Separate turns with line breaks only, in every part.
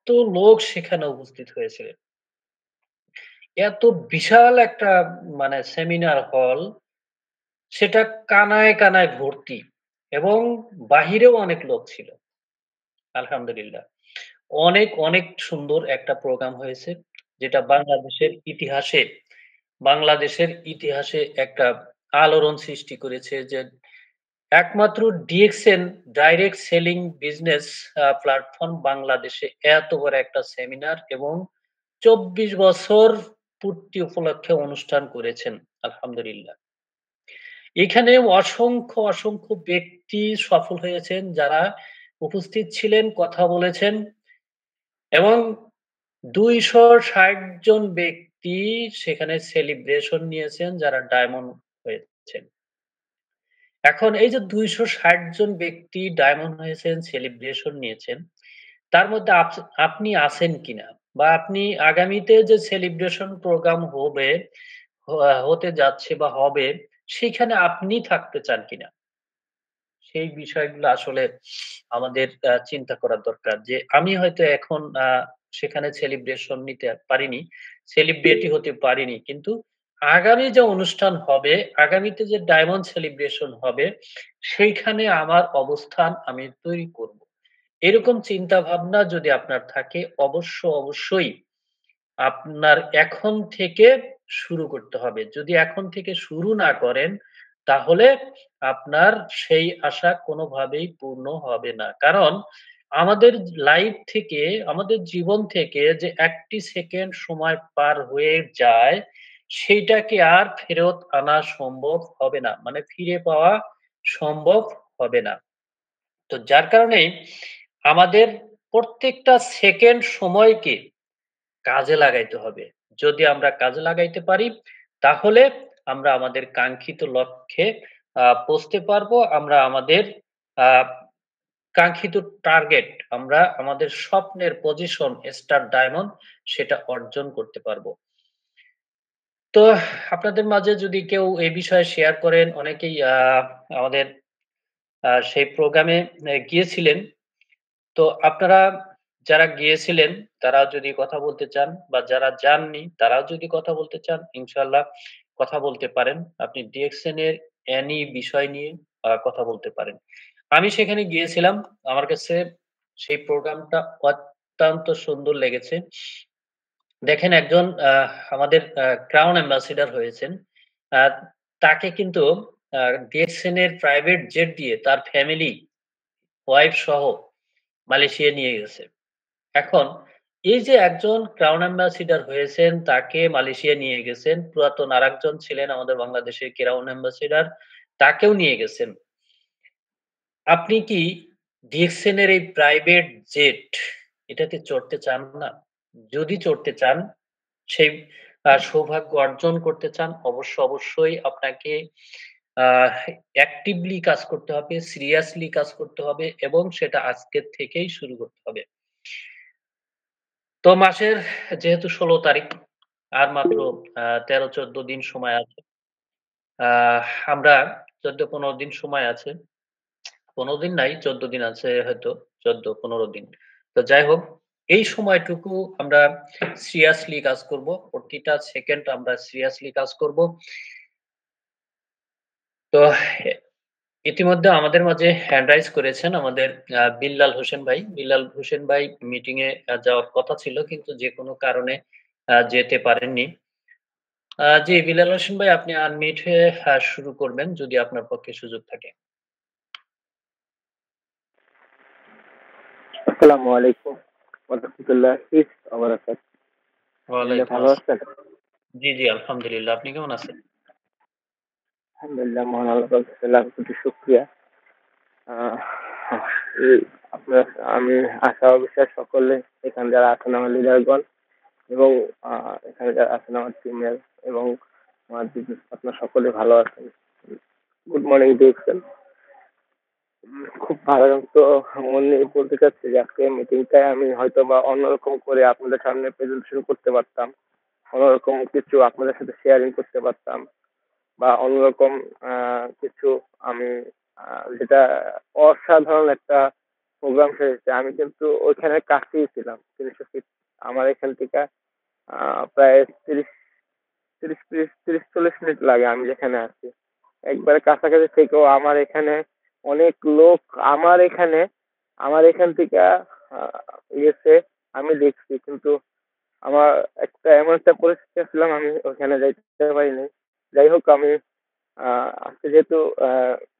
কত লোক সেখানে উপস্থিত হয়েছিলেন। এত বিশাল একটা মানে সেমিনার হল, সেটা কানায়, কানায় ভর্তি এবং বাহিরেও অনেক লোক ছিল। আলহামদুলিল্লাহ। অনেক, অনেক সুন্দর একটা প্রোগ্রাম হয়েছে। যেটা বাংলাদেশের ইতিহাসে একটা আলোড়ন সৃষ্টি করেছে যে একমাত্র DXN direct selling business platform বাংলাদেশে এত বড় একটা সেমিনার এবং ২৪ বছর পূর্তি উপলক্ষে অনুষ্ঠান করেছেন। আলহামদুলিল্লাহ। এখানে অসংখ্য, অসংখ্য ব্যক্তি সফল হয়েছেন যারা উপস্থিত ছিলেন, কথা বলেছেন এবং ২৬০ জন ব্যক্তি সেখানে সেলিব্রেশন নিয়েছেন যারা ডায়মন্ড হয়েছেন। এখন এই যে ২৬০ জন ব্যক্তি ডায়মন্ড হয়েছেন, সেলিব্রেশন নিয়েছেন, তার মধ্যে আপনি আছেন কিনা? বা আপনি আগামীতে যে সেলিব্রেশন প্রোগ্রাম হবে, হতে যাচ্ছে বা হবে, সেখানে আপনি থাকতে চান কিনা? সেই বিষয়গুলো আসলে আমাদের চিন্তা করা দরকার। যে আমি হয়তো এখন সেখানে সেলিব্রেশন নিতে পারিনি, সেলিব্রিটি হতে পারিনি। কিন্তু আগামী যে অনুষ্ঠান হবে, আগামীতে যে ডায়মন্ড সেলিব্রেশন হবে, সেইখানে আমার অবস্থান আমি তৈরি করব। এরকম চিন্তাভাবনা যদি আপনার থাকে অবশ্যই আপনার এখন থেকে শুরু করতে হবে। যদি এখন থেকে শুরু না করেন, তাহলে আপনার সেই আশা কোনোভাবেই পূর্ণ হবে না। কারণ আমাদের লাইফ থেকে, আমাদের জীবন থেকে যে ১ টি সেকেন্ড সময় পার হয়ে যায়, সেইটাকে আর ফেরত আনা সম্ভব হবে না। মানে ফিরে পাওয়া সম্ভব হবে না। তো যার কারণেই আমাদের প্রত্যেকটা সেকেন্ড সময়কে কাজে লাগাইতে হবে। যদি আমরা কাজে লাগাইতে পারি, তাহলে আমরা আমাদের কাঙ্ক্ষিত লক্ষ্যে পৌঁছতে পারবো। আমরা আমাদের আ কাঙ্ক্ষিত টার্গেট, আমরা আমাদের স্বপ্নের পজিশন স্টার ডায়মন্ড সেটা অর্জন করতে পারবো। তো আপনাদের মাঝে যদি কেউ এই বিষয়ে শেয়ার করেন, অনেকেই আমাদের সেই প্রোগ্রামে গিয়েছিলেন। তো আপনারা যারা গিয়েছিলেন তারাও যদি কথা বলতে চান বা যারা যাননি তারাও যদি কথা বলতে চান, ইনশাআল্লাহ কথা বলতে পারেন। আপনি ডিএক্সএন এর এনি বিষয় নিয়ে কথা বলতে পারেন। আমি সেখানে গিয়েছিলাম। আমার কাছে সেই প্রোগ্রামটা অত্যন্ত সুন্দর লেগেছে। দেখেন একজন আমাদের ক্রাউন অ্যাম্বাসেডর হয়েছেন। আ তাকে কিন্তু ডিএক্সএন এর প্রাইভেট জেট দিয়ে তার ফ্যামিলি, ওয়াইফ সহ মালয়েশিয়া নিয়ে গেছে। এখন এই যে একজন ক্রাউন অ্যাম্বাসেডর হয়েছেন, তাকে মালয়েশিয়া নিয়ে গেছেন। পুরাতন আরেকজন ছিলেন আমাদের বাংলাদেশের ক্রাউন অ্যাম্বাসেডর, তাকেও নিয়ে গেছেন। আপনি কি ডিএক্সএন এর এই প্রাইভেট জেট এটাতে চড়তে চান না? যদি চড়তে চান, সেই সৌভাগ্য অর্জন করতে চান, অবশ্যই আপনাকে আ অ্যাক্টিভলি কাজ করতে হবে, সিরিয়াসলি কাজ করতে হবে এবং সেটা আজকের থেকেই শুরু করতে হবে। তো মাসের যেহেতু ১৬ তারিখ, আর মাত্র ১৩-১৪ দিন সময় আছে। আমরা ১৪-১৫ দিন সময় আছে। ১৫ দিন নাই, ১৪ দিন আছে হয়তো। ১৪-১৫ দিন। তো যাই হোক, এই সময়টুকু আমরা সিরিয়াসলি কাজ করব। প্রতিটা সেকেন্ড আমরা সিরিয়াসলি কাজ করব। তো ইতিমধ্যে আমাদের মাঝে হ্যান্ড রাইজ করেছেন আমাদের বিল্লাল হোসেন ভাই। বিল্লাল হোসেন ভাই মিটিং এ যাওয়ার কথা ছিল কিন্তু যেকোনো কারণে যেতে পারেননি। জি, বিলাল হোসেন ভাই আপনি আনমিউট হয়ে শুরু করবেন যদি আপনার পক্ষে সুযোগ থাকে।
আসসালামু আলাইকুম ওয়া রাহমাতুল্লাহি ওয়া বারাকাতুহু।
ওয়ালাইকুম
ভালো আছেন?
আসসালাম। জি, আলহামদুলিল্লাহ। আপনি কেমন আছেন?
আলহামদুলিল্লাহ, মহান আল্লাহ পাকের লাখ কোটি শুকরিয়া। আহ এই আপনার আমি আশা ও বিশ্বাস সকলে এখানে যারা আছেন আমার লিডারগণ এবং এখানে যারা আছেন আমার টিমের এবং আমার বিজনেস পার্টনার সকলে ভালো আছেন। গুড মর্নিং দেখছেন। খুব ভালো তো মন নিয়ে বলতে চাচ্ছি যে আজকে মিটিংটায় আমি হয়তো বা অন্যরকম করে আপনাদের সামনে প্রেজেন্টেশন করতে পারতাম। অন্যরকম কিছু আপনাদের সাথে শেয়ারিং করতে পারতাম বা অন্যরকম কিছু আমি যেটা অসাধারণ একটা প্রোগ্রাম হয়েছে, আমি কিন্তু ওইখানে কাছেই ছিলাম ৩০০ ফিট। আমার এখান থেকে প্রায় ৩০-৪০ মিনিট লাগে আমি যেখানে আছি। একবারে কাছাকাছি থেকেও আমার এখানে অনেক লোক আমার এখানে আমার এখান থেকে গেছে, আমি দেখছি। কিন্তু আমার এমন একটা পরিস্থিতি ছিলাম, আমি ওখানে যাইতে পারিনি। যাই হোক, আমি আজকে যেহেতু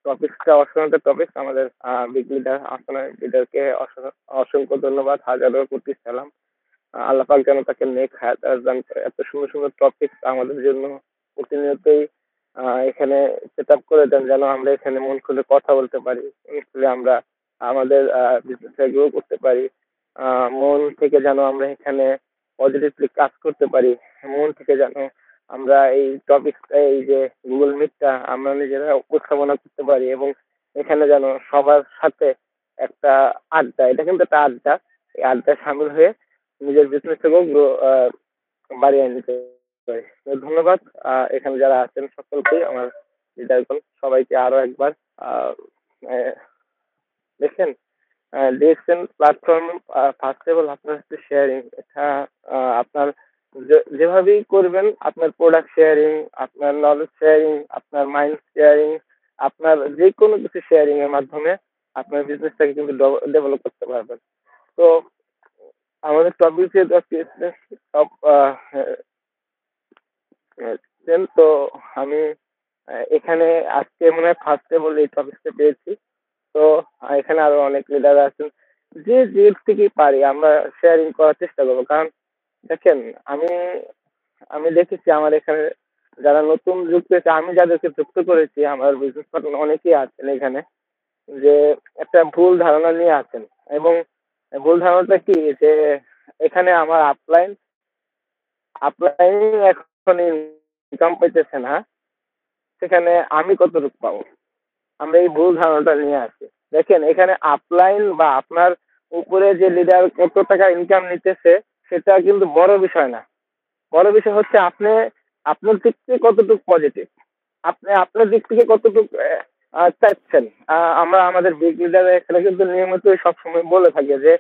টপিকটা অসাধারণ টপিক, আমাদের বিগ লিডার আসানা লিডারকে অসংখ্য ধন্যবাদ, হাজারো কোটি সালাম। আল্লাহ পাক যেন তাকে নেক হায়াত দান করে। এত সুন্দর সুন্দর টপিক আমাদের জন্য প্রতিনিয়তই এখানে সেট আপ করে দেন, যেন আমরা এখানে মন খুলে কথা বলতে পারি, মন খুলে আমরা আমাদের বিজনেসে গ্রো করতে পারি। মন থেকে যেন আমরা এখানে পজিটিভলি কাজ করতে পারি, মন থেকে যেন আমরা এই টপিকটা, এই যে গুগল মিটটা আমরা নিজেরা উপস্থাপনা করতে পারি, এবং এখানে যেন সবার সাথে একটা আড্ডা, এটা কিন্তু একটা আড্ডা, এই আড্ডায় সামিল হয়ে নিজের বিজনেসটাকেও বাড়িয়ে নিতে পারি। তো ধন্যবাদ এখানে যারা আছেন সকলকেই, আমার লিডারগণ সবাইকে আরো একবার। আহ, আহ, দেখেন, DXN platform first of all আপনার হচ্ছে শেয়ারিং। এটা আপনার যেভাবেই করবেন, আপনার প্রোডাক্ট শেয়ারিং, আপনার নলেজ শেয়ারিং, আপনার মাইন্ড শেয়ারিং, আপনার যে কোনো কিছু শেয়ারিং এর মাধ্যমে আপনার বিজনেসটাকে কিন্তু ডেভেলপ করতে পারবেন। তো আমাদের টপিক সব তো আমি এখানে আজকে মনে হয় ফার্স্টে বলে এই টপিকটা পেয়েছি। তো এখানে আরো অনেক লিডার আছেন, যে যে থেকে পারি আমরা শেয়ারিং করার চেষ্টা করবো। কারণ দেখেন, আমি আমি দেখেছি আমার এখানে যারা নতুন যুক্ত হয়েছে, আমি যাদেরকে যুক্ত করেছি, আমার বিজনেস পার্টনার অনেকেই আছেন এখানে, যে একটা ভুল ধারণা নিয়ে আছেন। এবং ভুল ধারণাটা কি, যে এখানে আমার আপলাইন আপলাইন এখন ইনকাম পাইতেছে না, সেখানে আমি কতটুকু পাবো? আমরা এই ভুল ধারণাটা নিয়ে আসি। দেখেন, এখানে আপলাইন বা আপনার উপরে যে লিডার কত টাকা ইনকাম নিতেছে, সেটা কিন্তু বড় বিষয় না। বড় বিষয় হচ্ছে আপনি আপনার দিক থেকে কতটুকু পজিটিভ, আপনি আপনার দিক থেকে কতটুকু চাচ্ছেন। আমরা আমাদের বিগ লিডার এখানে কিন্তু নিয়মিত সবসময় বলে থাকি যে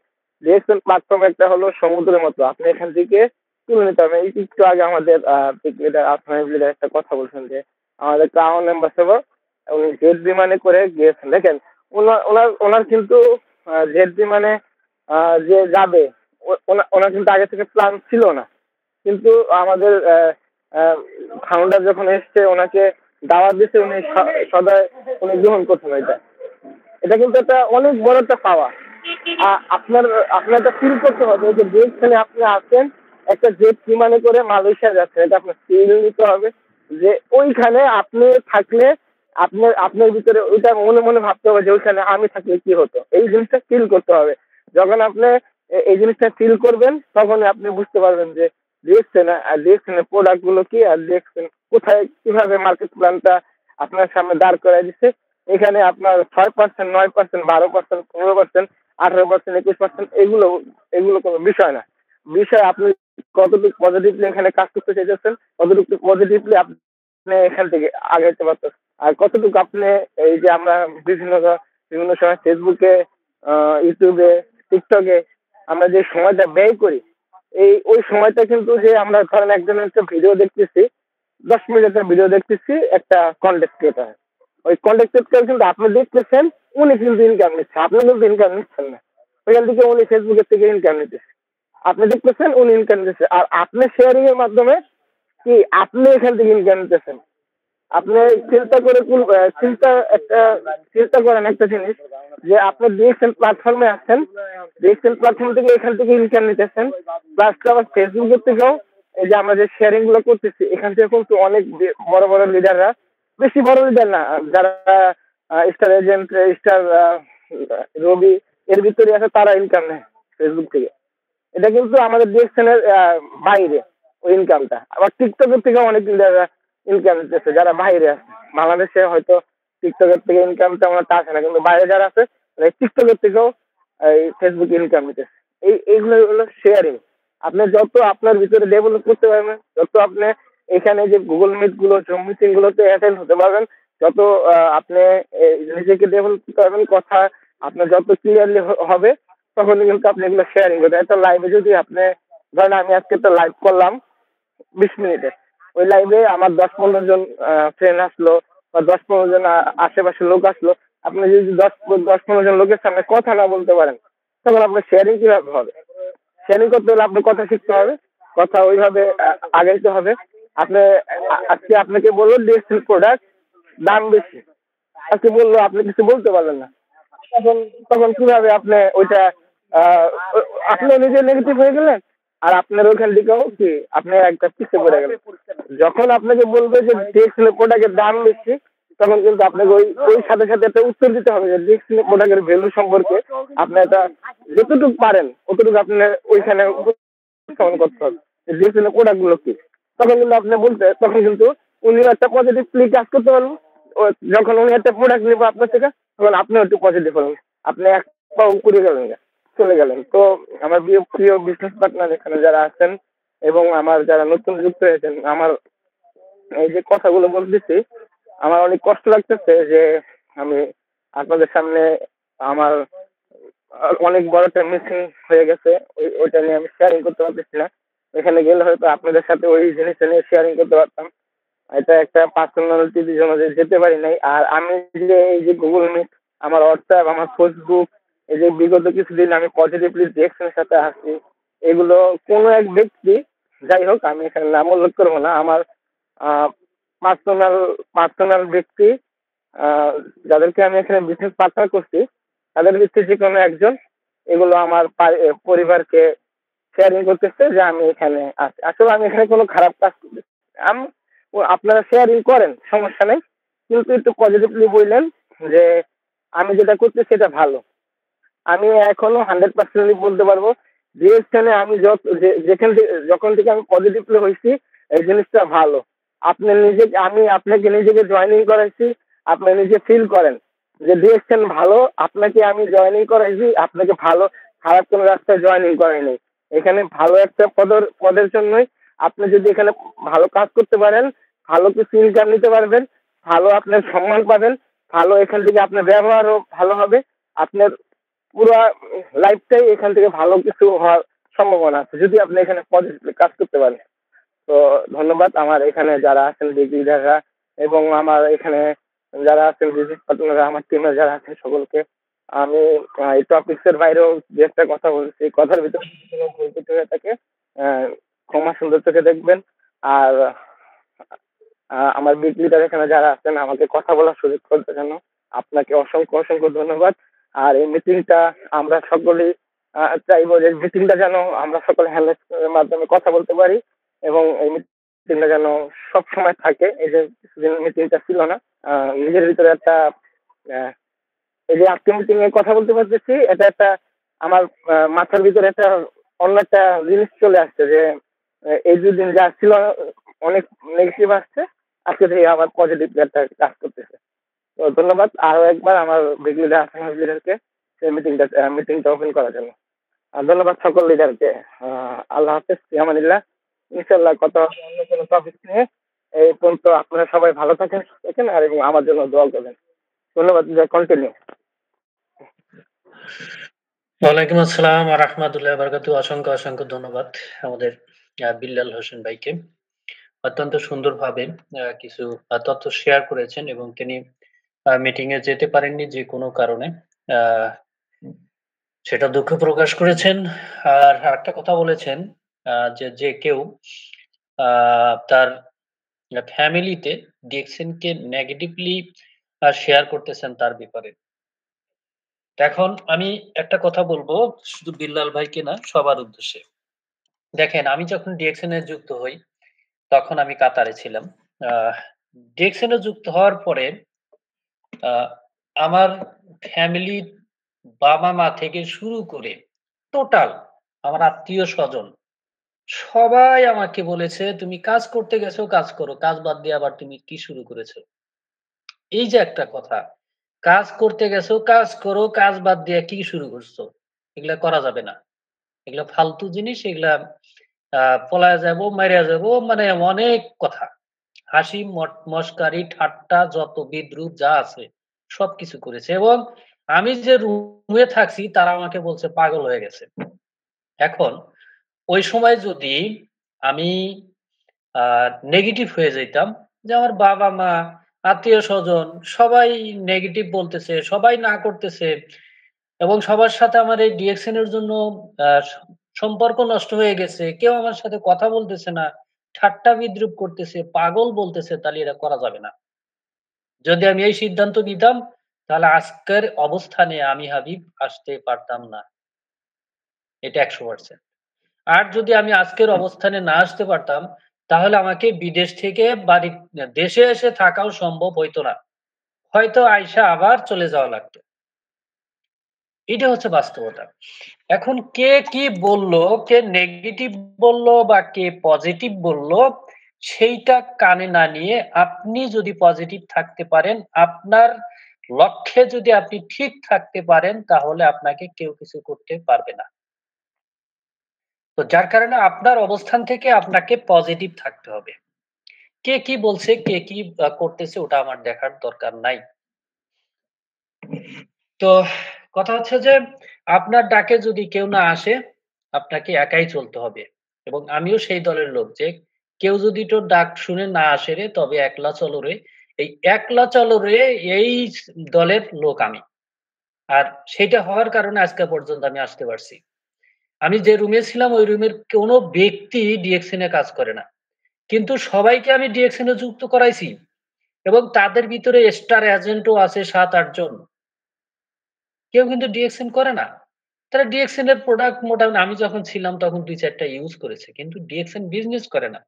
রিয়েকশন প্ল্যাটফর্ম একটা হলো সমুদ্রের মতো, আপনি এখান থেকে তুলে নিতে হবে। এই একটু আগে আমাদের বিগ লিডার আপনার লিডার একটা কথা বলছেন যে আমাদের ক্রাউন অ্যাম্বাসেডর উনি জেট বিমানে করে গিয়েছেন। দেখেন, ওনার ওনার ওনার কিন্তু জেট বিমানে যে যাবে, ওনার কিন্তু আগে থেকে প্ল্যান ছিল না। কিন্তু আমাদের ফাউন্ডার যখন এসছে, ওনাকে দাওয়াত দিচ্ছে, উনি সদয় উনি গ্রহণ করছেন। এটা এটা কিন্তু একটা অনেক বড় একটা পাওয়া। আপনার আপনার একটা ফিল করতে হবে যে যেখানে আপনি আছেন, একটা জেট বিমানে করে মালয়েশিয়া যাচ্ছেন, এটা আপনার ফিল নিতে হবে যে ওইখানে আপনি থাকলে আপনার আপনার ভিতরে ওইটা মনে মনে ভাবতে হবে যে ওইখানে আমি থাকলে কি হতো, এই জিনিসটা ফিল করতে হবে। যখন আপনি এই জিনিসটা ফিল করবেন, তখন আপনি বুঝতে পারবেন যে দেখছেন আর দেখছেন প্রোডাক্ট গুলো কি, আর দেখছেন কোথায় কিভাবে মার্কেট প্ল্যানটা আপনার সামনে দাঁড় করাই দিচ্ছে। এখানে আপনার 6%, 9%, 12%, 15%, 18%, 21%, এগুলো এগুলো কোনো বিষয় না। বিষয় আপনি কতটুকু পজিটিভলি এখানে কাজ করতে চাইতেছেন, কতটুকু পজিটিভলি আপনি এখান থেকে আগাইতে পারতেছেন, আর কতটুকু আপনি এই যে আমরা বিভিন্ন বিভিন্ন সময় ফেসবুকে, ইউটিউবে, টিকটকে আমরা যে সময়টা ব্যয় করি, ওই সময়টা কিন্তু যে আমরা ধরেন একজনের একটা ভিডিও দেখতেছি, 10 মিনিটের ভিডিও দেখতেছি একটা কন্টেন্ট ক্রিয়েটার, ওই কন্টেন্ট ক্রিয়েটার কিন্তু আপনি দেখতেছেন, উনি কিন্তু ইনকাম নিচ্ছে, আপনি কিন্তু ইনকাম নিচ্ছেন না। ওইখান থেকে উনি ফেসবুকের থেকে ইনকাম নিতেছে, আপনি দেখতেছেন উনি ইনকাম নিতেছে, আর আপনি শেয়ারিং এর মাধ্যমে কি আপনি এখান থেকে ইনকাম নিতেছেন। আপনি চিন্তা করে চিন্তা করেন একটা জিনিস, যে আপনি ডিএক্সএল প্ল্যাটফর্মে আছেন, ডিএক্সএল প্ল্যাটফর্ম থেকে এখান থেকে ইনকাম নিতেছেন, প্লাস আবার ফেসবুকের থেকেও এই যে আমরা যে শেয়ারিং গুলো করতেছি, এখান থেকে কিন্তু অনেক বড় বড় লিডাররা, বেশি বড় লিডার না, যারা স্টার এজেন্ট, স্টার রবি এর ভিতরে আছে, তারা ইনকাম নেয় ফেসবুক থেকে। এটা কিন্তু আমাদের ডিএক্সএল এর বাইরে ওই ইনকামটা। আবার টিকটকের থেকে অনেক লিডাররা ইনকাম দিতেছে, যারা বাইরে আছে। বাংলাদেশে হয়তো টিকটকের থেকে ইনকাম তেমন একটা আসে না, কিন্তু বাইরে যারা আছে টিকটকের থেকেও এই ফেসবুক ইনকাম দিতেছে। এইগুলো হলো শেয়ারিং। আপনি যত আপনার ভিতরে ডেভেলপ করতে পারবেন, যত আপনি এখানে যে গুগল মিট গুলো, জুম মিটিং গুলোতে অ্যাটেন্ড হতে পারবেন, যত আপনি নিজেকে ডেভেলপ করতে পারবেন, কথা আপনার যত ক্লিয়ারলি হবে তখন কিন্তু আপনি এগুলো শেয়ারিং করবেন। একটা লাইভে যদি আপনি ধরেন আমি আজকে একটা লাইভ করলাম 20 মিনিটে, ওই লাইভে আমার 10-15 জন ফ্রেন্ড আসলো বা 10-15 জন আশেপাশের লোক আসলো, আপনি যদি 10-15 জন লোকের সামনে কথা না বলতে পারেন তখন আপনার শেয়ারিং কিভাবে হবে? শেয়ারিং করতে হলে আপনার কথা শিখতে হবে, কথা ওইভাবে আগাইতে হবে। আপনি আজকে আপনাকে বললো ডিএসএল প্রোডাক্ট দাম বেশি, আজকে বললো আপনি কিছু বলতে পারলেন না, তখন তখন কিভাবে আপনি ওইটা আহ, আপনি নিজে নেগেটিভ হয়ে গেলেন আর আপনার ওইখান থেকেও কি আপনি একটা পিছিয়ে পড়ে গেলেন। যখন আপনাকে বলবে যে ডিএক্সএল প্রোডাক্টের দাম বেশি তখন কিন্তু আপনাকে ওই ওই সাথে সাথে একটা উত্তর দিতে হবে যে ডিএক্সএল প্রোডাক্টের ভ্যালু সম্পর্কে আপনি একটা যতটুকু পারেন অতটুকু আপনি ওইখানে উপস্থাপন করতে হবে যে ডিএক্সএল প্রোডাক্ট গুলো কি। তখন কিন্তু আপনি বলতে তখন কিন্তু উনি একটা পজিটিভলি কাজ করতে পারবেন। যখন উনি একটা প্রোডাক্ট নেবো আপনার থেকে তখন আপনিও একটু পজিটিভ হলেন, আপনি এক পা উপরে গেলেন না, চলে গেলেন। তো আমার প্রিয় প্রিয় বিজনেস পার্টনার এখানে যারা আছেন এবং আমার যারা নতুন যুক্ত হয়েছেন, আমার এই যে কথাগুলো বলতেছি আমার অনেক কষ্ট লাগতেছে যে আমি আপনাদের সামনে আমার অনেক বড় একটা মিসিং হয়ে গেছে, ওইটা নিয়ে আমি শেয়ারিং করতে পারতেছি না। এখানে গেলে হয়তো আপনাদের সাথে ওই জিনিসটা নিয়ে শেয়ারিং করতে পারতাম। এটা একটা পার্সোনালিটির জন্য যে যেতে পারি নাই। আর আমি যে এই যে গুগল মিট, আমার হোয়াটসঅ্যাপ, আমার ফেসবুক, এই যে বিগত কিছুদিন আমি পজিটিভলি ডিরেকশনের সাথে আসছি, এগুলো কোনো এক ব্যক্তি, যাই হোক আমি এখানে নাম উল্লেখ করবো না, আমার পার্সোনাল পার্সোনাল ব্যক্তি আহ, যাদেরকে আমি এখানে বিজনেস পার্টনার করছি তাদের ভিত্তিতে যে কোনো একজন এগুলো আমার পরিবারকে শেয়ারিং করতেছে যে আমি এখানে আছি। আসলে আমি এখানে কোনো খারাপ কাজ করতেছি না। আপনারা শেয়ারিং করেন সমস্যা নেই, কিন্তু একটু পজিটিভলি বললেন যে আমি যেটা করতেছি সেটা ভালো। আমি এখনো 100% বলতে পারবো যে স্থানে আমি যেখান থেকে যখন থেকে আমি পজিটিভলি হয়েছি এই জিনিসটা ভালো। আপনি নিজে আমি আপনাকে নিজেকে জয়েনিং করাইছি, আপনি নিজে ফিল করেন যে ডিরেকশন ভালো, আপনাকে আমি জয়েনিং করাইছি, আপনাকে ভালো খারাপ কোনো রাস্তায় জয়েনিং করাইনি। এখানে ভালো একটা পদের জন্যই আপনি যদি এখানে ভালো কাজ করতে পারেন, ভালো কিছু ইনকাম নিতে পারবেন, ভালো আপনার সম্মান পাবেন, ভালো এখান থেকে আপনার ব্যবহারও ভালো হবে, আপনার পুরো লাইফটাই এখান থেকে ভালো কিছু হওয়ার সম্ভাবনা আছে যদি আপনি এখানে পজিটিভলি কাজ করতে পারেন। তো ধন্যবাদ আমার এখানে যারা আছেন ডিগ্রিধারীরা এবং আমার এখানে যারা আছেন বিজনেস পার্টনাররা, আমার টিমে যারা আছেন সকলকে। আমি এই টপিকস এর বাইরেও যে একটা কথা বলছি, এই কথার ভিতরে যদি কোনো ভুল ত্রুটি হয়ে থাকে আহ, ক্ষমা সুন্দর চোখে দেখবেন। আর আমার বিগ লিডার এখানে যারা আছেন আমাকে কথা বলার সুযোগ করতে জন্য আপনাকে অসংখ্য অসংখ্য ধন্যবাদ। আর এই মিটিংটা আমরা সকলেই চাইবো যে মিটিংটা যেন আমরা সকলে হ্যান্ডেলের মাধ্যমে কথা বলতে পারি এবং এই মিটিংটা যেন সব সময় থাকে। এই যে কিছুদিন মিটিংটা ছিল না, নিজের ভিতরে একটা আহ, এই যে আজকে মিটিং এ কথা বলতে পারতেছি, এটা একটা আমার মাথার ভিতরে একটা অন্য একটা জিনিস চলে আসছে যে এই দুদিন যা ছিল অনেক নেগেটিভ আসছে, আজকে থেকে আবার পজিটিভ একটা কাজ করতেছে। তো ধন্যবাদ আরো একবার আমার বিগ লিডার আসাম লিডারকে সেই মিটিংটা ওপেন করার জন্য। আর ধন্যবাদ সকল লিডারকে। আল্লাহ হাফেজ, আমানিল্লাহ। ইনশাল্লাহ কথা হবে অন্য কোনো টপিক নিয়ে। এই পর্যন্ত আপনারা সবাই ভালো থাকেন, সুস্থ থাকেন আর এবং আমার জন্য দোয়া করবেন। ধন্যবাদ, কন্টিনিউ।
ওয়ালাইকুম আসসালাম ওয়া রাহমাতুল্লাহি ওয়া বারাকাতুহু। অসংখ্য অসংখ্য ধন্যবাদ আমাদের বিল্লাল হোসেন ভাইকে। অত্যন্ত সুন্দরভাবে কিছু তথ্য শেয়ার করেছেন এবং তিনি মিটিং এ যেতে পারেননি যে কোনো কারণে। আ সেটা দুঃখ প্রকাশ করেছেন। আর আরেকটা কথা বলেছেন যে কেউ তার ফ্যামিলিতে ডিএক্সএনকে নেগেটিভলি শেয়ার করতেছেন তার ব্যাপারে। এখন আমি একটা কথা বলবো শুধু বিল্লাল ভাইকে না, সবার উদ্দেশ্যে। দেখেন আমি যখন ডিএক্সএন এ যুক্ত হই তখন আমি কাতারে ছিলাম। আহ ডিএক্সএন এ যুক্ত হওয়ার পরে আ আমার ফ্যামিলির বাবা-মা থেকে শুরু করে টোটাল আমার আত্মীয়-স্বজন সবাই আমাকে বলেছে, "তুমি কাজ করতে গেছো, কাজ করো। কাজ বাদ দিয়ে আবার তুমি কি শুরু করেছো?" এই যে একটা কথা, কাজ করতে গেছো, কাজ করো, কাজ বাদ দিয়ে কি শুরু করছো? এগুলা করা যাবে না। এগুলা ফালতু জিনিস, এগুলা পলায়া যাবো, মাইরা যাবো, মানে অনেক কথা। হাসি, মশকারি, ঠাট্টা যত বিদ্রূপ যা আছে সবকিছু করেছে এবং আমি যে রুমে থাকছি তারা আমাকে বলছে পাগল হয়ে গেছে। এখন ওই সময় যদি আমি আ নেগেটিভ হয়ে যাইতাম যে আমার বাবা-মা, আত্মীয়স্বজন সবাই নেগেটিভ বলতেছে, সবাই না করতেছে এবং সবার সাথে আমার এই ডিএকশন এর জন্য আ স সম্পর্ক নষ্ট হয়ে গেছে। কেউ আমার সাথে কথা বলতেছে না। ঠাট্টা বিদ্রূপ করতেছে, পাগল বলতেছে, তাহলে এটা করা যাবে না। যদি আমি এই সিদ্ধান্ত নিতাম, তাহলে আজকের অবস্থানে আমি হাবিব আসতে পারতাম না। এটা ১০০%। আর যদি আমি আজকের অবস্থানে না আসতে পারতাম, তাহলে আমাকে বিদেশ থেকে দেশে এসে থাকাও সম্ভব হইতো না। হয়তো আইসা আবার চলে যাওয়া লাগতো। এটা হচ্ছে বাস্তবতা। এখন কে কি বলল, কে নেগেটিভ বলল বা কে পজিটিভ বলল, সেইটা কানে না নিয়ে আপনি যদি পজিটিভ থাকতে পারেন, আপনার লক্ষ্যে যদি আপনি ঠিক থাকতে পারেন, তাহলে আপনাকে কেউ কিছু করতে পারবে না। তো যার কারণে আপনার অবস্থান থেকে আপনাকে পজিটিভ থাকতে হবে। কে কি বলছে, কে কি করতেছে ওটা আমার দেখার দরকার নাই। তো কথা হচ্ছে যে আপনার ডাকে যদি কেউ না আসে, আপনাকে একাই চলতে হবে। এবং আমিও সেই দলের লোক যে কেউ যদি তোর ডাক শুনে না আসে রে তবে একলা চলো রে। এই একলা চলো রে এই দলের লোক আমি। আর সেইটা হওয়ার কারণে আজকে পর্যন্ত আমি আসতে পারছি। আমি যে রুমে ছিলাম ওই রুমের কোনো ব্যক্তি ডিএকশন এ কাজ করে না। কিন্তু সবাইকে আমি ডিএকশন এ যুক্ত করাইছি এবং তাদের ভিতরে স্টার এজেন্টও আছে ৭-৮ জন। কেউ কিন্তু ডিএকশন করে না। তারা ডিএকশন এর প্রোডাক্ট মোটামুটি আমি যখন ছিলাম তখন ২-৪ টা ইউজ করেছে। কিন্তু ডিএকশন বিজনেস করে না।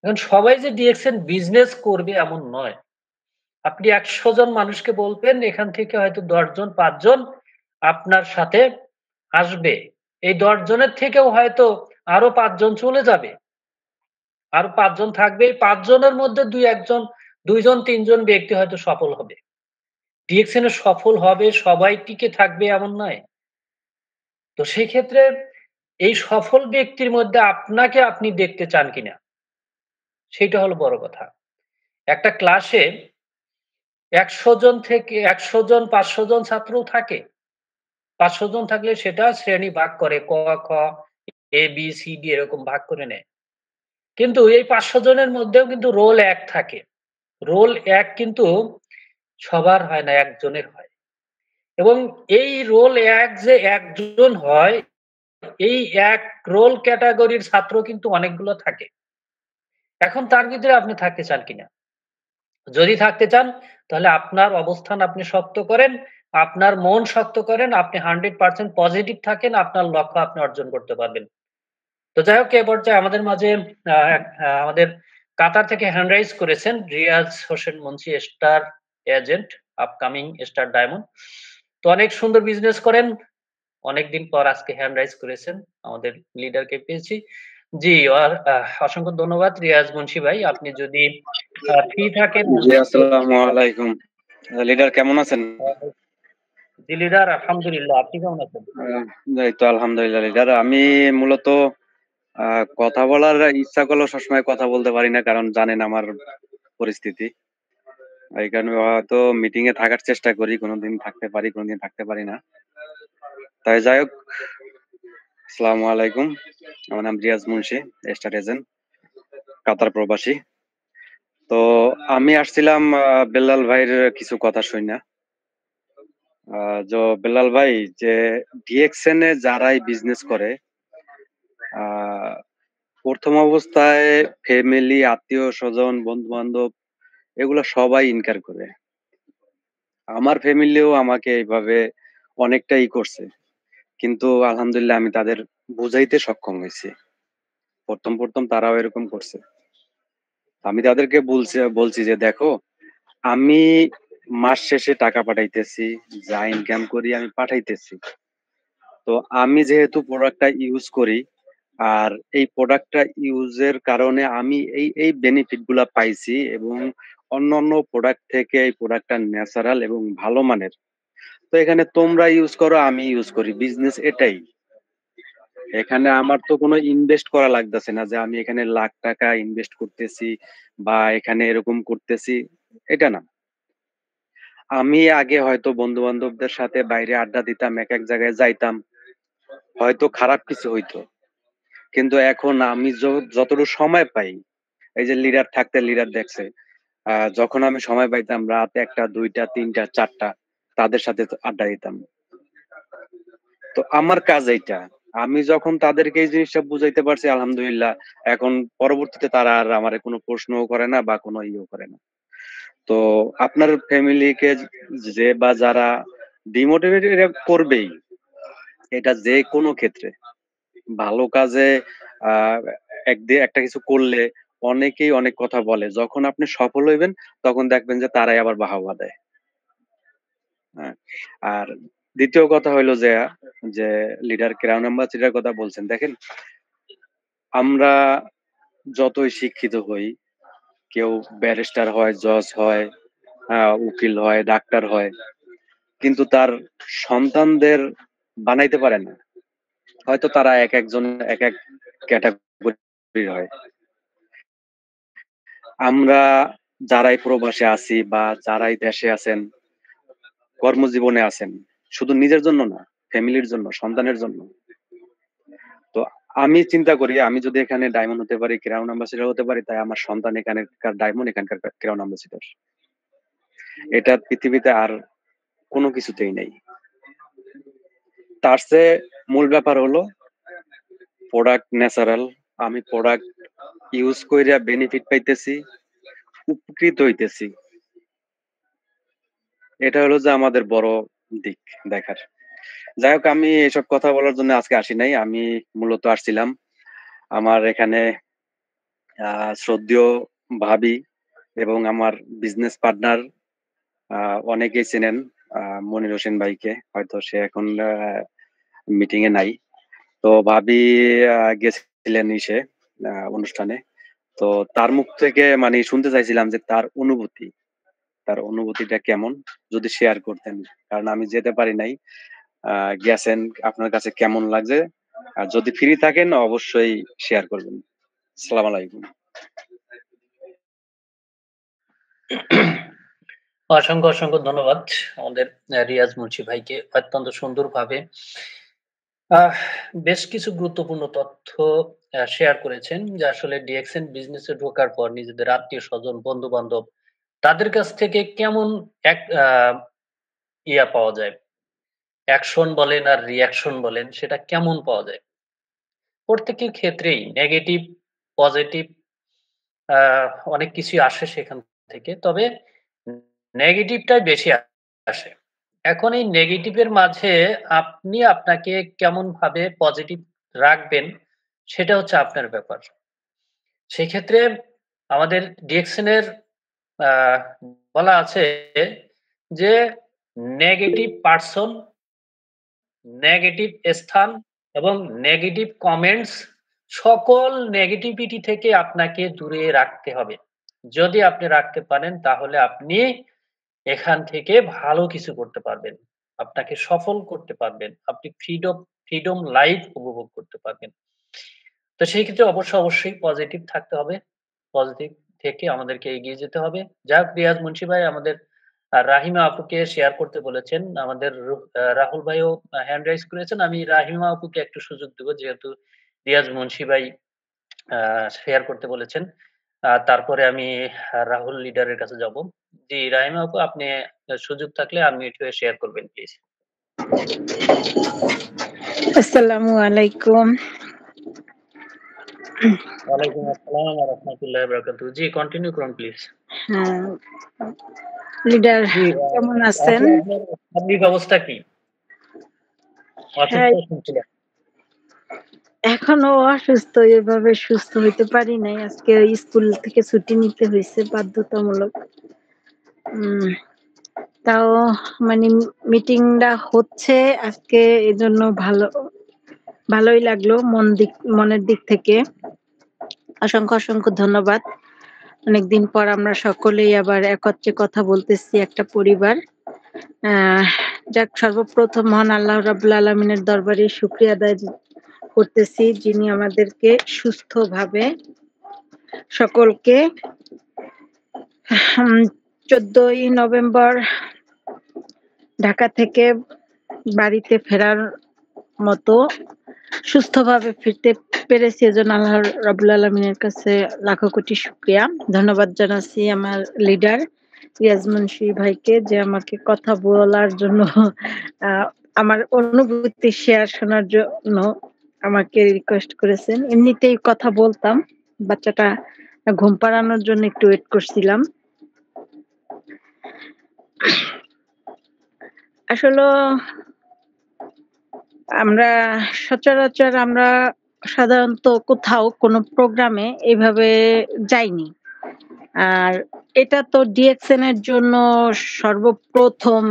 এখন সবাই যে ডিএকশন বিজনেস করবে এমন নয়। আপনি ১০০ জন মানুষকে বলবেন এখান থেকে হয়তো ১০ জন ৫ জন আপনার সাথে আসবে। এই ১০ জনের থেকেও হয়তো আরো ৫ জন চলে যাবে। আরো ৫ জন থাকবে। এই ৫ জনের মধ্যে ২-১ জন ২ জন ৩ জন ব্যক্তি হয়তো সফল হবে। ডিএকশন এ সফল হবে, সবাই টিকে থাকবে এমন নয়। তো সেই ক্ষেত্রে এই সফল ব্যক্তির মধ্যে আপনাকে আপনি দেখতে চান কিনা? সেইটা হলো বড় কথা। একটা ক্লাসে ১০০ জন থেকে ১০০ জন ৫০০ জন ছাত্রও থাকে। ৫০০ জন থাকলে সেটা শ্রেণী ভাগ করে ক, খ, এ, বি, সি, ডি এরকম ভাগ করে নেয়। কিন্তু এই ৫০০ জনের মধ্যেও কিন্তু রোল এক থাকে। রোল এক কিন্তু সবার হয় না, একজনের হয়। এবং এই রোল এক যে একজন হয়, এই এক রোল ক্যাটেগরির ছাত্র কিন্তু অনেকগুলো থাকে। এখন তার ভিতরে আপনি থাকতে চান কিনা? যদি থাকতে চান তাহলে আপনার অবস্থান আপনি শক্ত করেন, আপনার মন শক্ত করেন, আপনি 100% পজিটিভ থাকেন, আপনার লক্ষ্য আপনি অর্জন করতে পারবেন। তো যাই হোক এ পর্যায়ে আমাদের মাঝে আমাদের কাতার থেকে হ্যান্ড রাইজ করেছেন Riaz Hossain Munshi star agent, upcoming star diamond. তো অনেক সুন্দর বিজনেস করেন। অনেকদিন পর আজকে হ্যান্ড রাইজ করেছেন। আমাদের লিডারকে পেয়েছি। জি, অসংখ্য ধন্যবাদ রিয়াজ মুন্সি ভাই। আপনি যদি ফ্রি থাকেন
জি, আসসালামু আলাইকুম। লিডার কেমন আছেন?
জি লিডার আলহামদুলিল্লাহ। আপনি কেমন আছেন?
এই তো আলহামদুলিল্লাহ লিডার। আমি মূলত কথা বলার ইচ্ছা করলেও সবসময় কথা বলতে পারি না, কারণ জানেন আমার পরিস্থিতি। এই কারণে হয়তো মিটিং এ থাকার চেষ্টা করি, কোনোদিন থাকতে পারি, কোনোদিন থাকতে পারি না। তাই যাই হোক, আসসালামু আলাইকুম। আমার নাম রিয়াজ মুন্সি, স্টার এজেন্ট, কাতার প্রবাসী। তো আমি আসছিলাম বেল্লাল ভাইয়ের কিছু কথা শুইনা। বেল্লাল ভাই, যে ডিএক্সএন এ যারাই বিজনেস করে, প্রথম অবস্থায় ফ্যামিলি, আত্মীয় স্বজন, বন্ধু বান্ধব এগুলো সবাই ইনকার করে। আমার ফ্যামিলিও আমাকে এইভাবে অনেকটাই করছে, কিন্তু আলহামদুলিল্লাহ আমি তাদের বুঝাইতে সক্ষম হয়েছি। প্রথম তারাও এরকম করছে। আমি তাদেরকে বলছি যে দেখো, আমি মাস শেষে টাকা পাঠাইতেছি, যা ইনকাম করি আমি পাঠাইতেছি। তো আমি যেহেতু প্রোডাক্টটা ইউজ করি, আর এই প্রোডাক্টটা ইউজের কারণে আমি এই বেনিফিট গুলা পাইছি, এবং অন্যান্য প্রোডাক্ট থেকে এই প্রোডাক্টটা ন্যাচারাল এবং ভালো মানের। তো এখানে তোমরা ইউজ করো, আমি ইউজ করি, বিজনেস এটাই। এখানে আমার তো কোনো ইনভেস্ট করা লাগতেছে না যে আমি এখানে লাখ টাকা ইনভেস্ট করতেছি বা এখানে এরকম করতেছি, এটা না। আমি আগে হয়তো বন্ধু-বান্ধবদের সাথে বাইরে আড্ডা দিতাম, এক জায়গায় যাইতাম। হয়তো খারাপ কিছু হইতো। কিন্তু এখন আমি যতটুকু সময় পাই, এই যে লিডার থাকতে লিডার দেখছে, যখন আমি সময় পাইতাম রাত ১টা, ২টা, ৩টা, ৪টা তাদের সাথে আড্ডা দিতাম। তো আমার কাজ এইটা। আমি যখন তাদেরকে এই জিনিসটা বুঝাইতে পারছি আলহামদুলিল্লাহ, এখন পরবর্তীতে তারা আর আমারে কোনো প্রশ্নও করে না বা কোনো ইয়েও করে না। তো আপনার ফ্যামিলিকে যে বা যারা ডিমোটিভেট এরা করবেই। এটা যেকোনো ক্ষেত্রে। ভালো কাজে আ একটা কিছু করলে অনেকেই অনেক কথা বলে। যখন আপনি সফল হইবেন তখন দেখবেন যে তারাই আবার বাহবা দেয়। হ্যাঁ? আর ২য় কথা হইলো যে লিডার ক্রাউন অ্যাম্বাসেডর কথা বলছেন। দেখেন আমরা যতই শিক্ষিত হই, কেউ ব্যারিস্টার হয়, জজ হয়, উকিল হয়, ডাক্তার হয়। কিন্তু তার সন্তানদের বানাইতে পারে না। হয়তো তারা একেকজন একেক ক্যাটেগরির হয়। আমরা যারাই প্রবাসে আছি বা যারাই দেশে আছেন, কর্মজীবনে আছেন, শুধু নিজের জন্য না, ফ্যামিলির জন্য, সন্তানের জন্য। তো আমি চিন্তা করি আমি যদি এখানে ডায়মন্ড হতে পারি, ক্রাউন অ্যাম্বাসেডর হতে পারি, তাই আমার সন্তান এখানকার ডায়মন্ড, এখানকার ক্রাউন অ্যাম্বাসেডর। এটা পৃথিবীতে আর কোনো কিছুতেই নেই। তার চেয়ে মূল ব্যাপার হলো প্রোডাক্ট ন্যাচারাল। আমি প্রোডাক্ট ইউজ কইরা বেনিফিট পাইতেছি, উপকৃত হইতেছি। এটা হলো যে আমাদের বড় দিক দেখার। যাই হোক আমি এসব কথা বলার জন্য আজকে আসি নাই। আমি মূলত আসছিলাম আমার এখানে শ্রদ্ধেয় ভাবি এবং আমার বিজনেস পার্টনার অনেকেই চেনেন মনির হোসেন ভাইকে। হয়তো সে এখন মিটিং এ নাই। তো ভাবি গেছিলেন অনুষ্ঠানে। তো তার মুখ থেকে মানে শুনতে চাইছিলাম যে তার অনুভূতিটা কেমন যদি শেয়ার করতেন। কারণ আমি যেতে পারি নাই। গেছেন আপনার কাছে কেমন লাগছে? আর যদি ফ্রি থাকেন অবশ্যই শেয়ার করবেন। আসসালামু আলাইকুম।
অসংখ্য ধন্যবাদ আমাদের রিয়াজ মুন্সি ভাইকে অত্যন্ত সুন্দরভাবে বেশ কিছু গুরুত্বপূর্ণ তথ্য শেয়ার করেছেন যে আসলে ডিএক্সএন বিজনেসে ঢোকার পর নিজেদের আত্মীয়স্বজন, বন্ধু-বান্ধব তাদের কাছ থেকে কেমন এক পাওয়া যায়। অ্যাকশন বলেন আর রিঅ্যাকশন বলেন সেটা কেমন পাওয়া যায়। প্রত্যেকের ক্ষেত্রেই নেগেটিভ, পজিটিভ আ অনেক কিছুই আসে সেখান থেকে। তবে নেগেটিভটাই বেশি আসে। এখন এই নেগেটিভের মাঝে আপনি আপনাকে কেমনভাবে পজিটিভ রাখবেন সেটা হচ্ছে আপনার ব্যাপার। সেক্ষেত্রে আমাদের ডিএক্সএন এর আ বলা আছে যে নেগেটিভ পারসন, নেগেটিভ স্থান এবং নেগেটিভ কমেন্টস সকল নেগেটিভিটি থেকে আপনাকে দূরে রাখতে হবে। যদি আপনি রাখতে পারেন তাহলে আপনি এখান থেকে ভালো কিছু করতে পারবেন। আপনাকে সফল করতে পারবেন। আপনি ফ্রিডম লাইফ উপভোগ করতে পারবেন। তো সেই ক্ষেত্রে অবশ্যই পজিটিভ থাকতে হবে। পজিটিভ থেকে আমাদেরকে এগিয়ে যেতে হবে। যাক রিয়াজ মুন্সি ভাই আমাদের রাহিমা আপুকে শেয়ার করতে বলেছেন। আমাদের রাহুল ভাইও হ্যান্ড রাইজ করেছেন। আমি রাহিমা আপুকে একটু সুযোগ দেব যেহেতু রিয়াজ মুন্সি ভাই আ শেয়ার করতে বলেছেন। তারপরে আমি রাহুল লিডারের কাছে যাব। জি, রাহিমা আপু আপনি সুযোগ থাকলে আনমিউট হয়ে শেয়ার করবেন প্লিজ।
আসসালামু আলাইকুম।
ওয়ালাইকুম আসসালাম ওয়া রাহমাতুল্লাহি ওয়া বারাকাতুহু। জি, কন্টিনিউ করুন প্লিজ।
হ্যাঁ, লিডার
জি,
কেমন আছেন?
আপু আপনার শারীরিক অবস্থা কি?
হ্যাঁ,
অসুস্থ শুনছিলাম।
এখনো অসুস্থ, এভাবে সুস্থ হইতে পারি নাই। আজকে স্কুল থেকে ছুটি নিতে হয়েছে বাধ্যতামূলক। তাও মানে মিটিংটা হচ্ছে আজকে, এজন্য ভালোই লাগলো মনের দিক থেকে। অসংখ্য ধন্যবাদ। অনেকদিন পর আমরা সকলেই আবার একত্রে কথা বলতেছি, একটা পরিবার। যাক, সর্বপ্রথম মহান আল্লাহ রাব্বুল আলামিনের দরবারে শুকরিয়া আদায় করতেছি, যিনি আমাদেরকে সুস্থভাবে সকলকে 14ই নভেম্বর ঢাকা থেকে বাড়িতে ফেরার মতো সুস্থভাবে ফিরতে পেরেছি, এজন্য আল্লাহ রাব্বুল আলামিনের কাছে লাখো কোটি শুকরিয়া। ধন্যবাদ জানাচ্ছি আমার লিডার রিয়াজ মুন্সী ভাইকে, যে আমাকে কথা বলার জন্য আমার অনুভূতি শেয়ার শোনার জন্য আমাকে রিকোয়েস্ট করেছেন। এমনিতেই কথা বলতাম, বাচ্চাটা ঘুম পাড়ানোর জন্য একটু ওয়েট করছিলাম। আসলে আমরা সচরাচর সাধারণত কোথাও কোনো প্রোগ্রামে এভাবে যাইনি। আর এটা তো ডিএক্সএন এর জন্য সর্বপ্রথম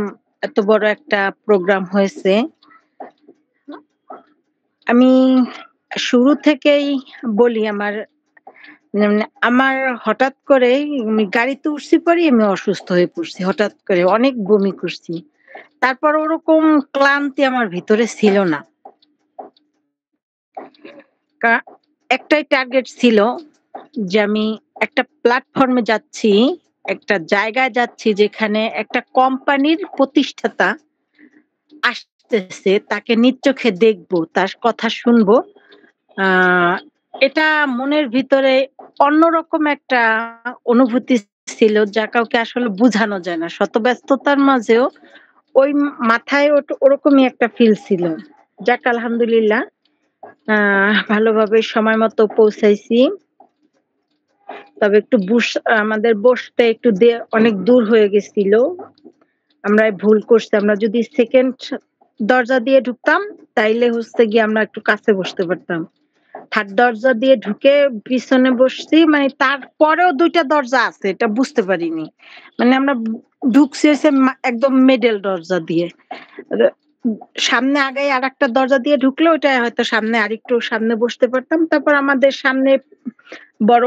এত বড় একটা প্রোগ্রাম হয়েছে। আমি শুরু থেকেই বলি, আমার হঠাৎ করে গাড়িতে উঠছি পরেই আমি অসুস্থ হয়ে পড়ছি। হঠাৎ করে অনেক বমি করছি। তারপর ওরকম ক্লান্তি আমার ভিতরে ছিল না। কা একটাই টার্গেট ছিল যে আমি একটা প্ল্যাটফর্মে যাচ্ছি, একটা জায়গায় যাচ্ছি যেখানে একটা কোম্পানির প্রতিষ্ঠাতা আসতেছে, তাকে নিজ চোখে দেখবো, তার কথা শুনবো। আ এটা মনের ভিতরে অন্যরকম একটা অনুভূতি ছিল, যা কাউকে আসলে বুঝানো যায় না। শত ব্যস্ততার মাঝেও ওই মাথায় ওরকমই একটা ফিল ছিল। যাক আলহামদুলিল্লাহ, আ ভালোভাবে সময় মতো পৌঁছাইছি। তবে একটু আমাদের বসতে একটু অনেক দূর হয়ে গেছিল। আমরা ভুল করছি। আমরা যদি সেকেন্ড দরজা দিয়ে ঢুকতাম, তাইলে হচ্ছে গিয়ে আমরা একটু কাছে বসতে পারতাম। থার্ড দরজা দিয়ে ঢুকে পিছনে বসছি, মানে তারপরেও ২ টা দরজা আছে এটা বুঝতে পারিনি। মানে আমরা ঢুকছি হচ্ছে একদম মিডল দরজা দিয়ে। র সামনে আগাই আরেকটা দরজা দিয়ে ঢুকলে ওইটা হয়তো সামনে আরেকটু সামনে বসতে পারতাম। তারপর আমাদের সামনে বড়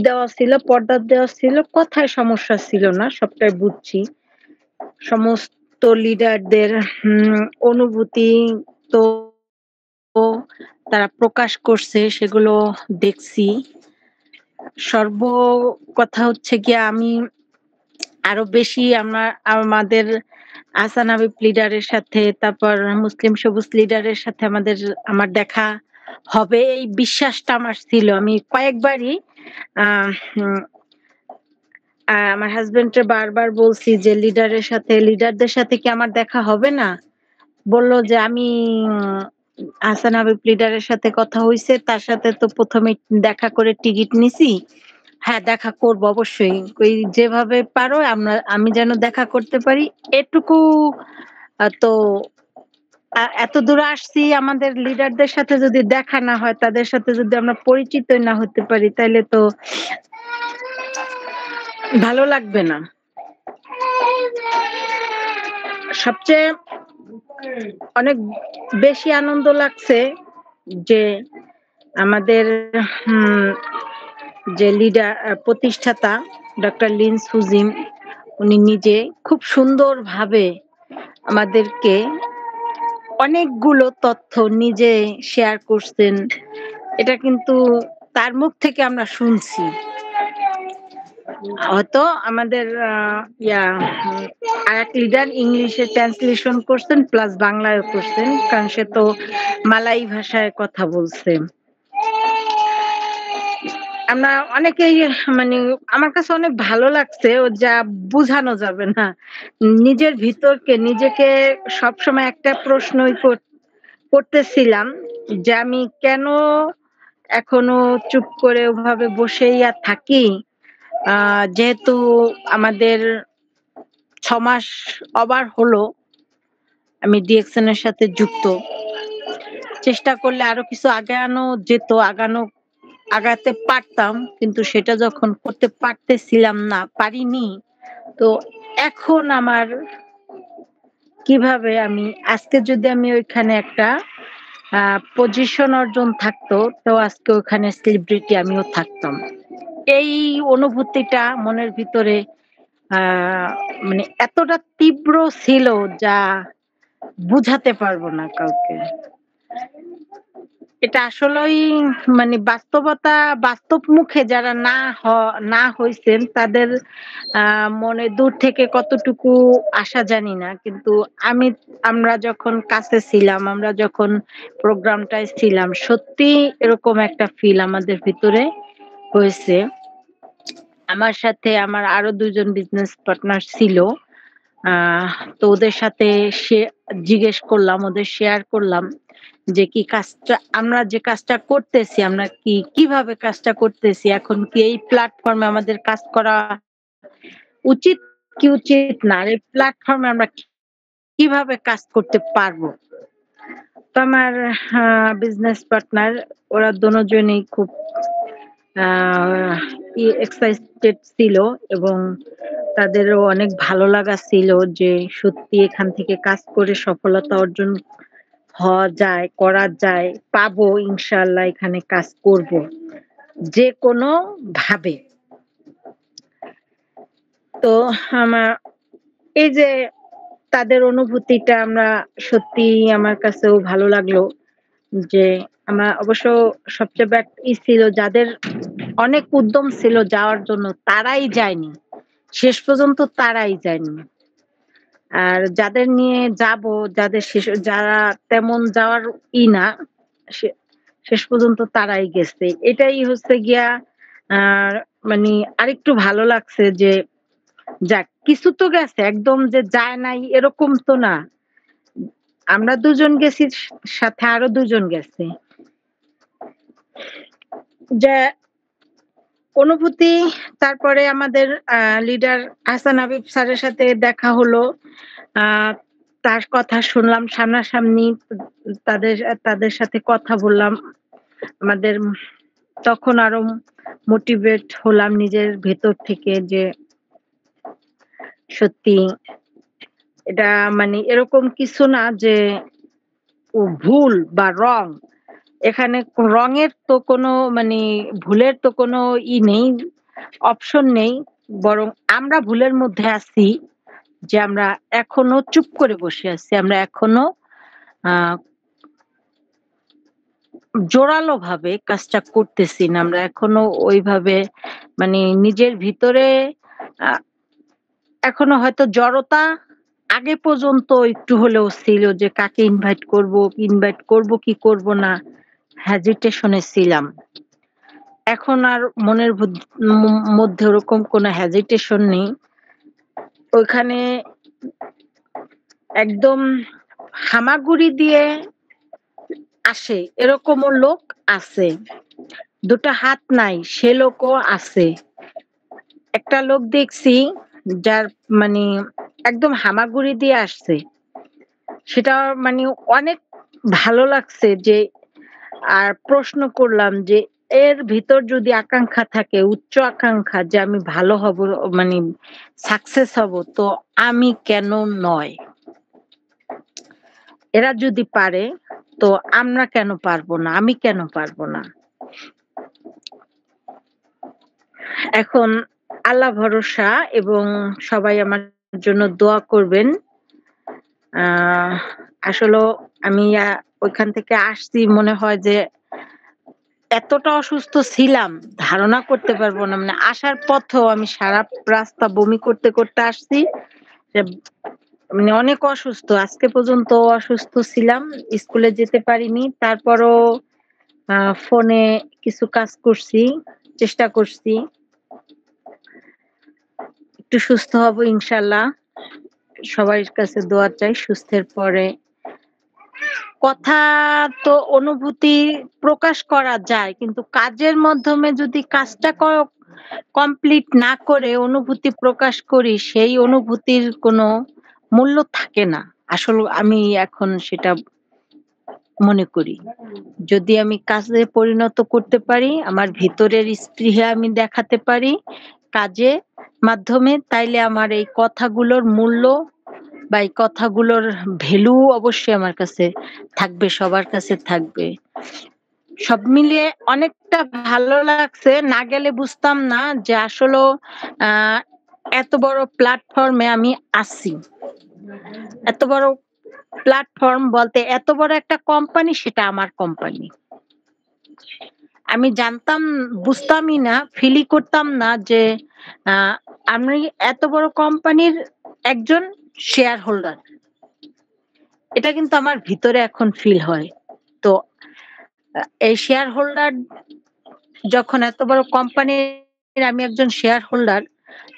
দেওয়া ছিল, পর্দা দেওয়া ছিল। কথায় সমস্যা ছিল না, সবটাই বুঝছি। সমস্ত লিডারদের অনুভূতি তো তারা প্রকাশ করছে, সেগুলো দেখছি। সর্ব কথা হচ্ছে গিয়ে আমি আরো বেশি আমাদের আহসান হাবিব লিডারের সাথে, তারপর মুসলিম সবুজ লিডারের সাথে আমার দেখা হবে এই বিশ্বাসটা আমার ছিল। আমি কয়েকবারই আহ উম আমার হাসব্যান্ডকে বারবার বলছি যে লিডারদের সাথে কি আমার দেখা হবে না? বলল যে আমি হাসান হাবিব লিডারের সাথে কথা হইছে। তার সাথে তো ১ম এ দেখা করে টিকিট নিছি। হ্যাঁ, দেখা করব অবশ্যই। যেভাবে পারো আমি যেন দেখা করতে পারি এটুকু তো এত দূরে আসছি, আমাদের লিডারদের সাথে যদি দেখা না হয়, তাদের সাথে যদি আমরা পরিচিতই না হতে পারি, তাইলে তো ভালো লাগবে না। সবচেয়ে অনেক বেশি আনন্দ লাগছে যে আমাদের হুম যে প্রতিষ্ঠাতা ডক্টর লিন্স হুজিম, উনি নিজে খুব সুন্দরভাবে আমাদেরকে অনেকগুলো তথ্য নিজে শেয়ার করছেন। এটা কিন্তু তার মুখ থেকে আমরা শুনছি। হয়তো আমাদের আরেক লিডার ইংলিশে ট্রান্সলেশন করছেন প্লাস বাংলায়ও করছেন, কারণ সে তো মালাই ভাষায় কথা বলছে। আমরা অনেকেই, মানে আমার কাছে অনেক ভালো লাগছে, ও যা বুঝানো যাবে না। নিজের ভিতরকে নিজেকে সবসময় একটা প্রশ্নই করতেছিলাম যে আমি কেন এখনো চুপ করে ওভাবে বসেই থাকি। যেহেতু আমাদের ৬ মাস ওভার হলো আমি ডিএক্সএন এর সাথে যুক্ত। চেষ্টা করলে আরো কিছু আগাতে পারতাম, কিন্তু সেটা যখন করতে পারতেছিলাম না, পারিনি। তো এখন আমার কিভাবে আজকে যদি আমি ওইখানে একটা পজিশন অর্জন থাকতো, তো আজকে ওখানে সেলিব্রিটি আমিও থাকতাম। এই অনুভূতিটা মনের ভিতরে মানে এতটা তীব্র ছিল, যা বুঝাতে পারবো না কাউকে। এটা আসলেই মানে বাস্তব মুখে যারা না হইছেন তাদের মনে দূর থেকে কতটুকু আসা জানি না। কিন্তু আমি আমরা যখন কাছে ছিলাম, আমরা যখন প্রোগ্রামটায় ছিলাম, সত্যিই এরকম একটা ফিল আমাদের ভিতরে হয়েছে। আমার সাথে আমার আরো ২ জন বিজনেস পার্টনার ছিল। আহ তো ওদের সাথে জিজ্ঞেস করলাম, ওদের শেয়ার করলাম যে কি কাজটা আমরা যে কাজটা করতেছি, আমরা কিভাবে কাজটা করতেছি, এখন কি এই প্ল্যাটফর্মে আমাদের কাজ করা উচিত কি উচিত না? আর এই প্ল্যাটফর্মে আমরা কিভাবে কাজ করতে পারবো? তো আমার বিজনেস পার্টনার ওরা দোনোজনেই খুব আহ এক্সাইটেড ছিল এবং তাদেরও অনেক ভালো লাগা ছিল যে সত্যি এখান থেকে কাজ করে সফলতা অর্জন হওয়া যায়, করা যায়, পাবো ইনশাআল্লাহ এখানে কাজ করব। যেকোনো ভাবে। তো আমার এই যে তাদের অনুভূতিটা আমরা সত্যিই আমার কাছেও ভালো লাগলো যে আমার অবশ্য সবচেয়ে ছিল যাদের অনেক উদ্যম ছিল যাওয়ার জন্য তারাই যায়নি। শেষ পর্যন্ত তারাই যায়নি। আর যাদের নিয়ে যাবো, যারা তেমন যাওয়ার না, সে শেষ পর্যন্ত তারাই গেছে। এটাই হচ্ছে গিয়া আ মানে আরেকটু ভালো লাগছে যে যাক কিছু তো গেছে। একদম যে যায় নাই এরকম তো না। আমরা ২ জন গেছি, সাথে আরো ২ জন গেছে। যে অনুভূতি তারপরে আমাদের লিডার হাসান হাবিব স্যারের সাথে দেখা হলো। আ তার কথা শুনলাম সামনাসামনি। তাদের তাদের সাথে কথা বললাম। আমাদের তখন আরো মোটিভেট হলাম নিজের ভেতর থেকে যে সত্যি এটা মানে এরকম কিছু না যে ভুল বা রং। এখানে রঙের তো কোনো মানে ভুলের তো কোনো নেই, অপশন নেই। বরং আমরা ভুলের মধ্যে আছি যে আমরা এখনো চুপ করে বসে আছি। আমরা এখনো আ জোরালোভাবে কাজটা করতেছি না। আমরা এখনো ওইভাবে মানে নিজের ভিতরে আ এখনো হয়তো জড়তা আগে পর্যন্ত একটু হলেও ছিল যে কাকে ইনভাইট করব কি করব না, হেজিটেশন এ ছিলাম। এখন আর মনের মধ্যে ওরকম কোনো হেজিটেশন নেই। ওইখানে একদম হামাগুড়ি দিয়ে আসে এরকমও লোক আছে। ২ টা হাত নাই সে লোকও আছে। একটা লোক দেখছি যার মানে একদম হামাগুড়ি দিয়ে আসছে। সেটা মানে অনেক ভালো লাগছে যে আর প্রশ্ন করলাম যে এর ভিতর যদি আকাঙ্ক্ষা থাকে, উচ্চ আকাঙ্ক্ষা যে আমি ভালো হব মানে সাকসেস হব তো আমি কেন নয়? এরা যদি পারে তো আমরা কেন পারবো না? আমি কেন পারবো না? এখন আল্লাহ ভরসা এবং সবাই আমার জন্য দোয়া করবেন। আহ আসলেও আমি ওইখান থেকে আসছি মনে হয় যে এতটা অসুস্থ ছিলাম ধারণা করতে পারবো না। মানে আসার পথেও আমি সারা রাস্তা বমি করতে আসছি। যে মানে অনেক অসুস্থ। আজকে পর্যন্ত অসুস্থ ছিলাম। স্কুলে যেতে পারিনি। তারপরও ফোনে কিছু কাজ করছি, চেষ্টা করছি। একটু সুস্থ হব ইনশাআল্লাহ। সবার কাছে দোয়া চাই সুস্থের পরে। কথা তো অনুভূতি প্রকাশ করা যায়। কিন্তু কাজের মাধ্যমে যদি কাজটা কমপ্লিট না করে অনুভূতি প্রকাশ করি, সেই অনুভূতির কোনো মূল্য থাকে না। আসলে আমি এখন সেটা মনে করি। যদি আমি কাজে পরিণত করতে পারি, আমার ভিতরের স্পৃহা আমি দেখাতে পারি কাজের মাধ্যমে, তাইলে আমার এই কথাগুলোর মূল্য বা এই কথাগুলোর ভ্যালু অবশ্যই আমার কাছে থাকবে, সবার কাছে থাকবে। সব মিলিয়ে অনেকটা ভালো লাগছে। না গেলে বুঝতাম না যে আসলেও আ এত বড় প্ল্যাটফর্মে আমি আছি। এত বড় প্ল্যাটফর্ম বলতে এত বড় একটা কোম্পানি সেটা আমার কোম্পানি। আমি জানতাম, বুঝতামই না, ফিলই করতাম না যে আমি এত বড় কোম্পানির একজন শেয়ার হোল্ডার। এটা কিন্তু আমার ভিতরে এখন ফিল হয়। তো এই শেয়ার হোল্ডার যখন এত বড় কোম্পানির আমি একজন শেয়ার হোল্ডার,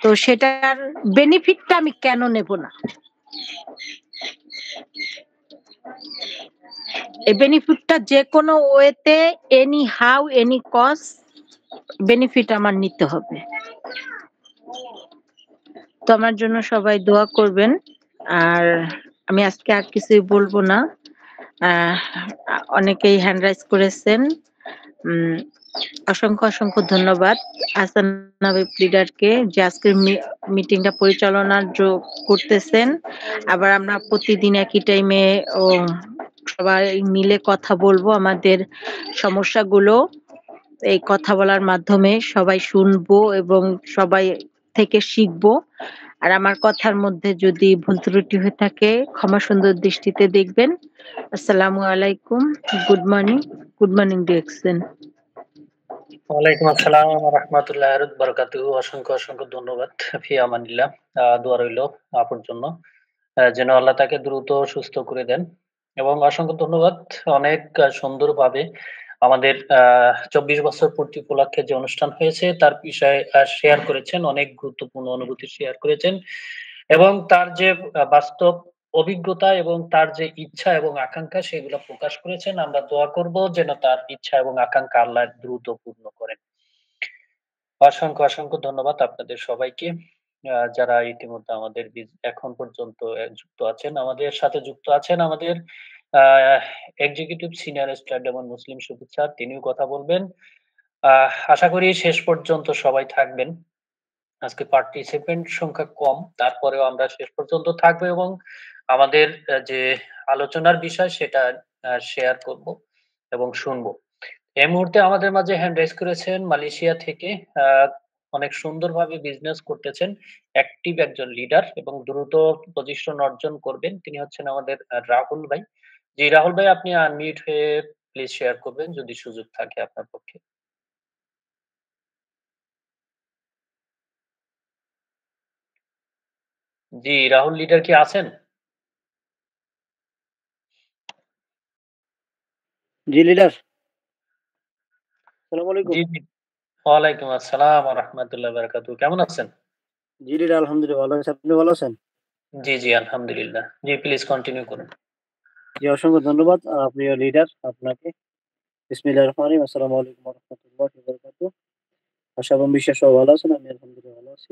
তো সেটার বেনিফিটটা আমি কেন নেব না? এই বেনিফিটটা যেকোনো ওয়েতে, any how, any cost benefit আমার নিতে হবে। তো আমার জন্য সবাই দোয়া করবেন। আর আমি আজকে আর কিছুই বলবো না। আহ, অনেকেই হ্যান্ড রাইজ করেছেন। উম, অসংখ্য ধন্যবাদ হাসান হাবিব লিডারকে যে আজকের মিটিংটা পরিচালনা করতেছেন। আবার আমরা প্রতিদিন একই টাইমে সবাই মিলে কথা বলবো আমাদের সমস্যাগুলো। এই কথা বলার মাধ্যমে সবাই শুনবো এবং সবাই থেকে শিখবো। আর আমার কথার মধ্যে যদি ভুল ত্রুটি হয়ে থাকে ক্ষমা সুন্দর দৃষ্টিতে দেখবেন। আসসালামু আলাইকুম। Good morning. Good morning direction.
ওয়ালাইকুম আসসালাম ওয়া রাহমাতুল্লাহি ওয়া বারাকাতুহু। অসংখ্য ধন্যবাদ। ফি আমানিল্লাহ। দোয়া রইল আপুর জন্য। যেন আল্লাহ তাকে দ্রুত সুস্থ করে দেন। এবং অসংখ্য ধন্যবাদ। অনেক সুন্দরভাবে আমাদের ২৪ বছর পূর্তি উপলক্ষে যে অনুষ্ঠান হয়েছে তার বিষয়ে শেয়ার করেছেন। অনেক গুরুত্বপূর্ণ অনুভূতি শেয়ার করেছেন। এবং তার যে বাস্তব অভিজ্ঞতা এবং তার যে ইচ্ছা এবং আকাঙ্ক্ষা সেগুলো প্রকাশ করেছেন। আমরা দোয়া করব যেন তার ইচ্ছা এবং আকাঙ্ক্ষা আল্লাহ দ্রুত পূর্ণ করেন। অসংখ্য ধন্যবাদ আপনাদের সবাইকে। যারা ইতিমধ্যে আমাদের এখন পর্যন্ত যুক্ত আছেন। আমাদের সাথে যুক্ত আছেন আমাদের আ এক্সিকিউটিভ সিনিয়র স্টার ডেমন মুসলিম সুবিদ স্যার, তিনিও কথা বলবেন। আশা করি শেষ পর্যন্ত সবাই থাকবেন। আজকে পার্টিসিপেন্ট সংখ্যা কম, তারপরেও আমরা শেষ পর্যন্ত থাকবো এবং আমাদের যে আলোচনার বিষয় সেটা শেয়ার করব এবং শুনবো। এই মুহূর্তে আমাদের মাঝে হ্যান্ড রাইজ করেছেন মালয়েশিয়া থেকে আ অনেক সুন্দরভাবে বিজনেস করতেছেন। অ্যাক্টিভ একজন লিডার এবং দ্রুত পজিশন অর্জন করবেন। তিনি হচ্ছেন আমাদের রাহুল ভাই। জি, রাহুল ভাই, আপনি আনমিউট হয়ে প্লিজ শেয়ার করবেন যদি সুযোগ থাকে আপনার পক্ষে। জি, রাহুল লিডার কি আছেন?
জি লিডার, সালাম আলাইকুম।
জি। ওয়ালাইকুম আসসালাম ওয়া রাহমাতুল্লাহি ওয়া বারাকাতুহু। কেমন আছেন?
জি লিডার, আলহামদুলিল্লাহ ভালো আছি। আপনি ভালো আছেন?
জি, আলহামদুলিল্লাহ। জি, প্লিজ কন্টিনিউ করুন।
জি, অসংখ্য ধন্যবাদ প্রিয় লিডার আপনাকে। বিসমিল্লাহির রহমানির রহিম। আসসালামু আলাইকুম ওয়া রাহমাতুল্লাহি ওয়া বারাকাতুহু। আশা এবং বিশ্বাস সবাই ভালো আছেন। আমি আলহামদুলিল্লাহ ভালো আছি।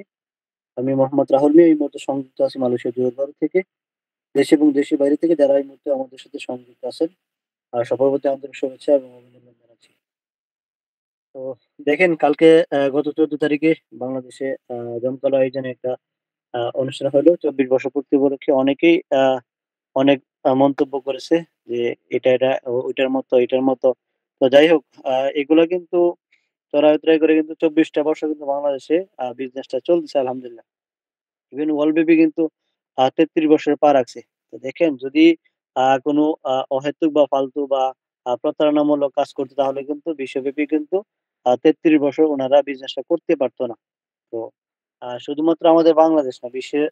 আমি মোহাম্মদ রাহুল মিয়া, এই মুহূর্তে সংযুক্ত আছি মালয়েশিয়া জোহরবারু থেকে। দেশ এবং দেশের বাইরে থেকে যারা এই মুহূর্তে আমাদের সাথে সংযুক্ত আছেন, সবার প্রতি আন্তরিক শুভেচ্ছা এবং অভিনন্দন জানাচ্ছি। তো দেখেন, কালকে গত ১৪ তারিখে বাংলাদেশে জমকালো আয়োজনে একটা অনুষ্ঠান হলো ২৪ বর্ষ পূর্তি উপলক্ষে। অনেকেই অনেক মন্তব্য করেছে যে এটা ওইটার মতো, এটার মতো। তো যাই হোক, এগুলা কিন্তু চড়াই-উতরাই করে কিন্তু ২৪ টা বর্ষ কিন্তু বাংলাদেশে বিজনেসটা চলতেছে আলহামদুলিল্লাহ। ইভেন ওয়ার্ল্ড ব্যাপী কিন্তু ৩৩ বছরে পা রাখছে। তো দেখেন, যদি কোনো অহেতুক বা ফালতু বা প্রতারণামূলক কাজ করতো তাহলে কিন্তু বিশ্বব্যাপী কিন্তু ৩৩ বছর উনারা বিজনেসটা করতে পারত না। তো শুধুমাত্র আমাদের বাংলাদেশ না, বিশ্বের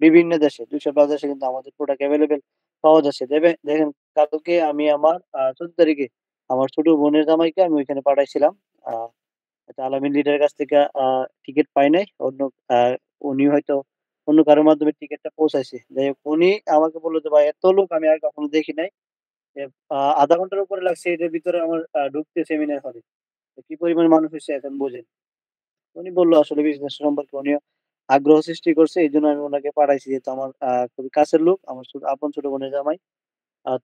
বিভিন্ন দেশে ২০০+ দেশে কিন্তু আমাদের প্রোডাক্ট এভেইলেবল পাওয়া যাচ্ছে। দেখেন, কালকে আমি আমার ১৪ তারিখে আমার ছোট বোনের জামাইকে আমি ওইখানে পাঠাইছিলাম। আ আলামিন লিডারের কাছ থেকে টিকেট পাই নাই। আ উনি হয়তো অন্য কারো মাধ্যমে টিকেটটা পৌঁছাইছে। যাই হোক, উনি আমাকে বলল যে, "ভাই, এত লোক আমি আগে কখনো দেখি নাই। এ ০.৫ ঘন্টার উপরে লাগছে এটার ভিতরে আমার ঢুকতে সেমিনার হলে। তো কি পরিমাণ মানুষ হইছে এখন বোঝেন।" উনি বলল আসলে বিজনেস সম্পর্কে উনিও আগ্রহ সৃষ্টি করছে। এজন্য আমি উনাকে পাঠাইছি। যেহেতু আমার খুবই কাছের লোক, আমার আপন ছোট বোনের জামাই।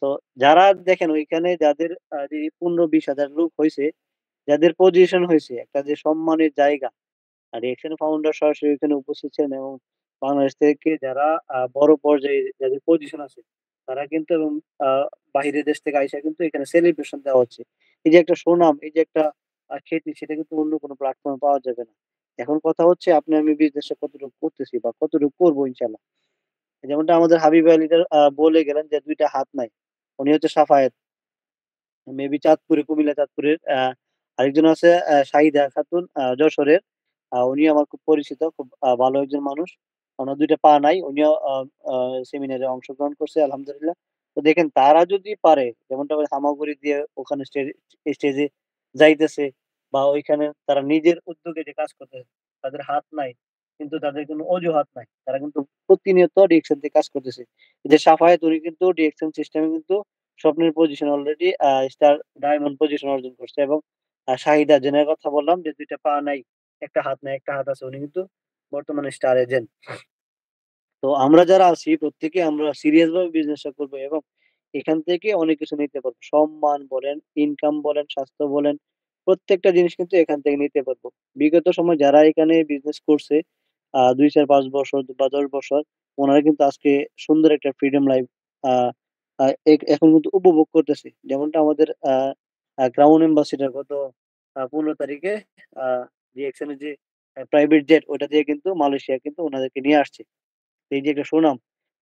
তো যারা দেখেন ওইখানে যাদের যে ১৫-২০ হাজার লোক হইছে, যাদের পজিশন হইছে, একটা যে সম্মানের জায়গা, আর এখানে ফাউন্ডার সরাসরি ওইখানে উপস্থিত ছিলেন এবং বাংলাদেশ থেকে যারা বড় পর্যায়ে যাদের পজিশন আছে, তারা কিন্তু এবং আ বাহিরের দেশ থেকে আইসা কিন্তু এখানে সেলিব্রেশন দেওয়া হচ্ছে। এই যে একটা সুনাম, এই যে একটা খ্যাতি, সেটা কিন্তু অন্য কোনো প্ল্যাটফর্মে পাওয়া যাবে না। এখন কথা হচ্ছে আপনি আমি বিজনেসটা কতটুকু করতেছি বা কতটুকু করবো ইনশাআল্লাহ। যেমনটা আমাদের হাবিব আলী বলে গেলেন যে ২ টা হাত নাই। উনি হচ্ছে সাফায়েত। মেবি চাঁদপুরে, কুমিল্লা চাঁদপুরের। আরেকজন আছে শাহিদা খাতুন, যশোরের। উনি আমার খুব পরিচিত, খুব ভালো একজন মানুষ। ওনার ২ টা পা নাই। উনিও সেমিনারে অংশগ্রহণ করছে আলহামদুলিল্লাহ। তো দেখেন তারা যদি পারে, যেমনটা হামাগুড়ি দিয়ে ওখানে স্টেজে যাইতেছে, বা ওইখানে তারা নিজের উদ্যোগে যে কাজ করতেছে, তাদের হাত নাই কিন্তু তাদের কোনো অজুহাত নাই। তারা কিন্তু প্রতিনিয়ত ডিএকশন দিয়ে কাজ করতেছে। এই যে সাফায়েত, উনি কিন্তু ডিএকশন সিস্টেমে কিন্তু স্বপ্নের position already star diamond position অর্জন করছে। এবং শাহিদা জেনের কথা বললাম যে ২ টা পা নাই, ১ টা হাত নাই, ১ টা হাত আছে। উনি কিন্তু বর্তমানে স্টার এজেন্ট। তো আমরা যারা আছি প্রত্যেকে আমরা সিরিয়াস ভাবে বিজনেসটা করবো, এবং এখান থেকে অনেক কিছু নিতে পারবো। সম্মান বলেন, ইনকাম বলেন, স্বাস্থ্য বলেন, প্রত্যেকটা জিনিস কিন্তু এখান থেকে নিতে পারবো। বিগত সময় যারা এখানে বিজনেস করছে ২, ৪, ৫ বছর বা ১০ বছর, ওনারা কিন্তু আজকে সুন্দর একটা ফ্রিডম লাইফ আ আ এখন কিন্তু উপভোগ করতেছে। যেমনটা আমাদের আ আ ক্রাউন অ্যাম্বাসেডর গত ১৫ তারিখে আ ডিএক্সএন এর যে প্রাইভেট জেট, ওটা দিয়ে কিন্তু মালয়েশিয়া কিন্তু উনাদেরকে নিয়ে আসছে। এই যে একটা সুনাম,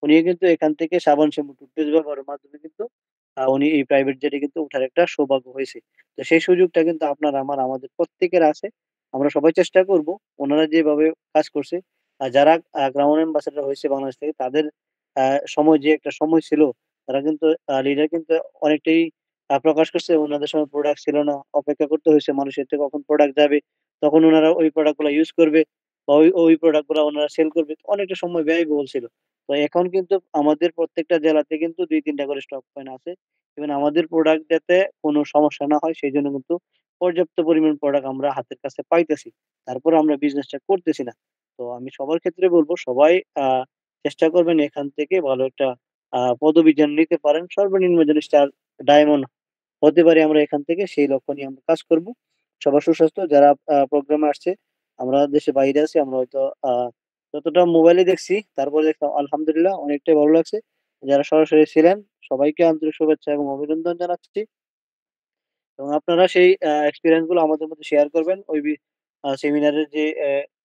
উনিও কিন্তু এখান থেকে সাবান, শ্যাম্পু, টুথপেস্ট ব্যবহারের মাধ্যমে কিন্তু উনি এই প্রাইভেট জেটে কিন্তু উঠার একটা সৌভাগ্য হয়েছে। তো সেই সুযোগটা কিন্তু আপনার, আমাদের প্রত্যেকের আছে। আমরা সবাই চেষ্টা করব উনারা যেভাবে কাজ করছে, যারা ক্রাউন অ্যাম্বাসেডর হয়েছে বাংলাদেশ থেকে, তাদের আ সময় যে একটা সময় ছিল, তারা কিন্তু লিডার কিন্তু অনেকটাই প্রকাশ করছে উনাদের সময় প্রোডাক্ট ছিল না। অপেক্ষা করতে হয়েছে মানুষের থেকে কখন প্রোডাক্ট যাবে। তখন উনারা ওই প্রোডাক্ট গুলা ইউজ করবে। বা ওই প্রোডাক্ট গুলা ওনারা সেল করবে। অনেকটা সময় ব্যয়বহুল ছিল। তো এখন কিন্তু আমাদের প্রত্যেকটা জেলাতে কিন্তু ২-৩ টা করে স্টক পয়েন্ট আছে। ইভেন আমাদের প্রোডাক্ট যাতে কোনো সমস্যা না হয় সেজন্য কিন্তু পর্যাপ্ত পরিমাণ প্রোডাক্ট আমরা হাতের কাছে পাইতেছি। তারপরেও আমরা বিজনেসটা করতেছি না। তো আমি সবার ক্ষেত্রে বলব, সবাই চেষ্টা করবেন এখান থেকে ভালো একটা পদবী যেন নিতে পারেন। সর্বনিম্ন যেন স্টার ডায়মন্ড হতে পারি আমরা এখান থেকে, সেই লক্ষ্য নিয়ে আমরা কাজ করব। সবার সুস্বাস্থ্য। যারা প্রোগ্রামে আসছে, আমরা দেশের বাইরে আছি, আমরা হয়তো যতটা মোবাইলে দেখছি, তারপরে দেখলাম আলহামদুলিল্লাহ অনেকটাই ভালো লাগছে। যারা সরাসরি ছিলেন, সবাইকে আন্তরিক শুভেচ্ছা এবং অভিনন্দন জানাচ্ছি। এবং আপনারা সেই এক্সপেরিয়েন্স গুলো আমাদের মধ্যে শেয়ার করবেন। ওই সেমিনারের যে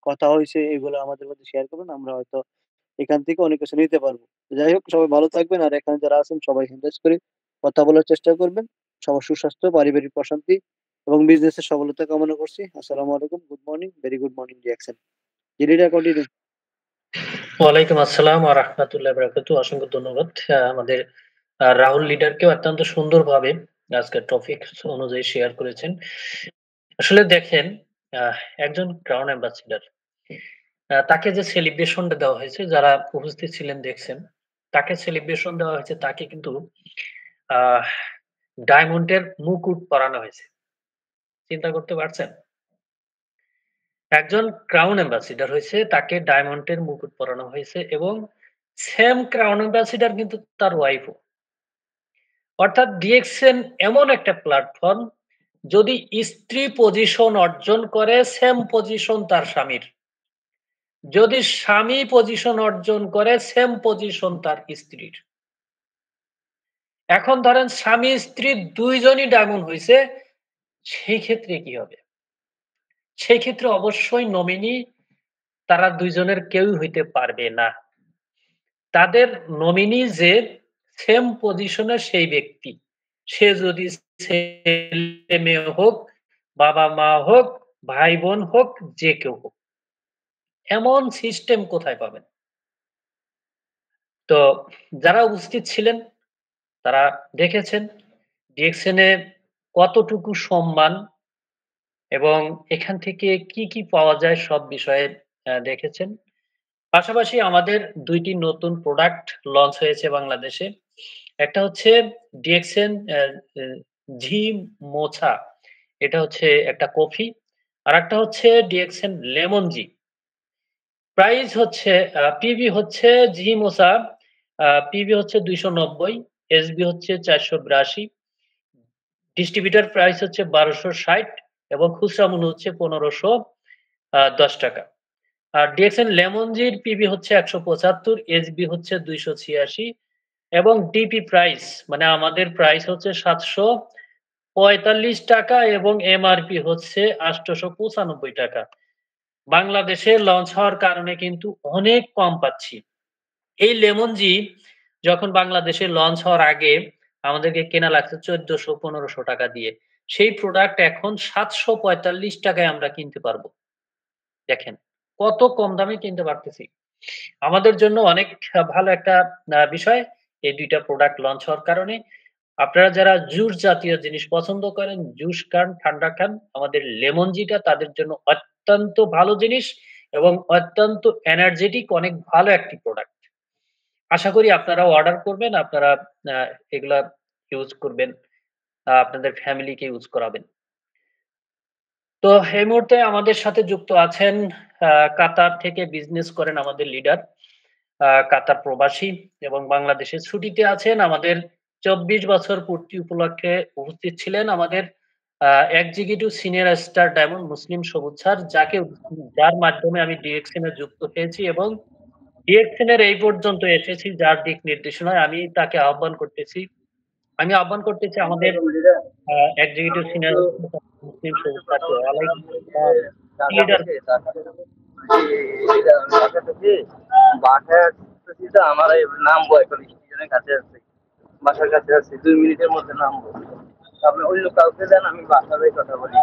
কথা হইছে, এগুলো আমাদের মধ্যে শেয়ার করবেন। আমরা হয়তো এখান থেকে অনেক কিছু নিতে পারবো। তো যাই হোক, সবাই ভালো থাকবেন। আর এখানে যারা আছেন সবাই এনজয় করে কথা বলার চেষ্টা করবেন। সবার সুস্বাস্থ্য, পারিবারিক প্রশান্তি এবং বিজনেস এর সফলতা কামনা করছি। আসসালামু আলাইকুম। Good morning. Very good morning reaction. জি, লিডার কন্টিনিউ।
ওয়ালাইকুম আসসালাম ওয়া রাহমাতুল্লাহি ওয়া বারাকাতুহু। অসংখ্য ধন্যবাদ। আমাদের রাহুল লিডারকেও অত্যন্ত সুন্দরভাবে আজকের টপিক অনুযায়ী শেয়ার করেছেন। আসলে দেখেন, একজন ক্রাউন অ্যাম্বাসেডর, তাকে যে সেলিব্রেশনটা দেওয়া হয়েছে, যারা উপস্থিত ছিলেন দেখছেন, তাকে সেলিব্রেশন দেওয়া হয়েছে, তাকে কিন্তু আহ ডায়মন্ডের মুকুট পরানো হয়েছে। চিন্তা করতে পারছেন? একজন ক্রাউন অ্যাম্বাসেডর হয়েছে, তাকে ডায়মন্ডের মুকুট পরানো হয়েছে, এবং সেম ক্রাউন অ্যাম্বাসেডর কিন্তু তার ওয়াইফও। অর্থাৎ ডিএক্সএন এমন একটা প্ল্যাটফর্ম, যদি স্ত্রী পজিশন অর্জন করে, সেম পজিশন তার স্বামীর। যদি স্বামী পজিশন অর্জন করে, সেম পজিশন তার স্ত্রীর। এখন ধরেন স্বামী স্ত্রী ২ জনই ডায়মন্ড হইছে, সেই ক্ষেত্রে কি হবে? সেই ক্ষেত্রে অবশ্যই নমিনি তারা ২ জনের কেউই হইতে পারবে না। তাদের নমিনি যে সেম পজিশনের সেই ব্যক্তি। সে যদি ছেলে-মেয়ে হোক, বাবা-মা হোক, ভাই-বোন হোক, যে কেউ হোক। এমন সিস্টেম কোথায় পাবেন? তো যারা উপস্থিত ছিলেন, তারা দেখেছেন ডিএক্সএন এ কতটুকু সম্মান, এবং এখান থেকে কি, কি পাওয়া যায় সব বিষয়ে দেখেছেন। পাশাপাশি আমাদের ২ টি নতুন প্রোডাক্ট লঞ্চ হয়েছে বাংলাদেশে। একটা হচ্ছে ডিএক্সএন অ্যা অ্যা ঝি মোছা। এটা হচ্ছে একটা কফি। আরেকটা হচ্ছে ডিএক্সএন লেমন জি। প্রাইস হচ্ছে পিবি হচ্ছে ঝি মোছা, পিবি হচ্ছে ২৯০, এসবি হচ্ছে ৪৮২, ডিস্ট্রিবিউটর প্রাইস হচ্ছে ১২৬০, এবং খুচরা মূল্য হচ্ছে ৳১৫১০। আর ডিএক্সএন লেমন জির পিবি হচ্ছে ১৭৫, এসবি হচ্ছে ২৮৬, এবং ডিপি প্রাইস মানে আমাদের প্রাইস হচ্ছে ৳৭৪৫, এবং এমআরপি হচ্ছে ৳৮৯৫। বাংলাদেশে লঞ্চ হওয়ার কারণে কিন্তু অনেক কম পাচ্ছি। এই লেমন জি যখন বাংলাদেশে লঞ্চ হওয়ার আগে আমাদেরকে কেনা লাগছে ১৪০০-১৫০০ টাকা দিয়ে। সেই প্রোডাক্ট এখন ৭৪৫ টাকায় আমরা কিনতে পারবো। দেখেন, কত কম দামে কিনতে পারতেছি। আমাদের জন্য অনেক ভালো একটা বিষয় এই ২ টা প্রোডাক্ট লঞ্চ হওয়ার কারণে। আপনারা যারা জুস জাতীয় জিনিস পছন্দ করেন, জুস খান, ঠান্ডা খান, আমাদের লেমন জিটা তাদের জন্য অত্যন্ত ভালো জিনিস এবং অত্যন্ত এনার্জেটিক অনেক ভালো একটি প্রোডাক্ট। আশা করি আপনারাও অর্ডার করবেন, আপনারা আ এগুলা ইউজ করবেন, আপনাদের ফ্যামিলিকে ইউজ করাবেন। তো এই মুহূর্তে আমাদের সাথে যুক্ত আছেন আ কাতার থেকে বিজনেস করেন আমাদের লিডার। কাতার প্রবাসী এবং বাংলাদেশে ছুটিতে আছেন। আমাদের ২৪ বছর পূর্তি উপলক্ষে উপস্থিত ছিলেন আমাদের এক্সিকিউটিভ সিনিয়র স্টার ডায়মন্ড মুসলিম সবুজ স্যার, যার মাধ্যমে আমি ডিএক্সএন এ যুক্ত হয়েছি এবং ডিএক্সএন এর এই পর্যন্ত এসেছি যার দিক নির্দেশনায় আমি তাকে আহ্বান করতেছি। আমি আহ্বান করতেছি আমাদের আ এক্সিকিউটিভ সিনিয়র মুসলিম সবুজ স্যারকে। ওয়ালাইকুম আসসালাম। লিডার
বাসায় আসতেছি তো আমার এই নামবো এখন স্টেশনের কাছে আছে, বাসার কাছে আছে, 2 মিনিটের মধ্যে নামবো। আপনি অন্য কাউকে দেন, আমি বাসায় কথা বলি।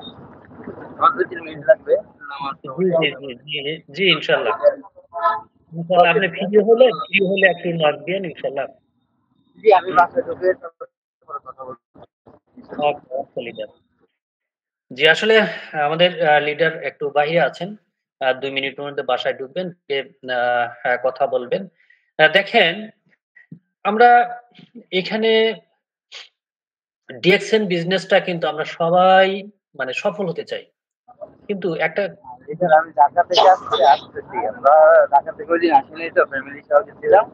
আমার 2-3 মিনিট লাগবে নামার
জি,
সময়।
জি, জি, জি, জি, ইনশাআল্লাহ। ইনশাআল্লাহ আপনি ফ্রি হলে একটু নক দিয়েন ইনশাআল্লাহ।
জি, আমি
হুম,
বাসায় ঢুকে তারপরে কথা বলবো।
ওকে, ওকে লিডার। জি, আসলে আমাদের লিডার একটু বাহিরে আছেন। ২ মিনিটের মধ্যে বাসায় ঢুকবেন, হ্যাঁ, কথা বলবেন। দেখেন, আমরা এখানে ডিএক্সএন বিজনেসটা কিন্তু আমরা সবাই মানে সফল হতে চাই। কিন্তু একটা
এবার আমি ঢাকা থেকে আসতেছি। আমরা ঢাকা থেকে ওইদিন আসিনি তো, ফ্যামিলি সহ গেছিলাম।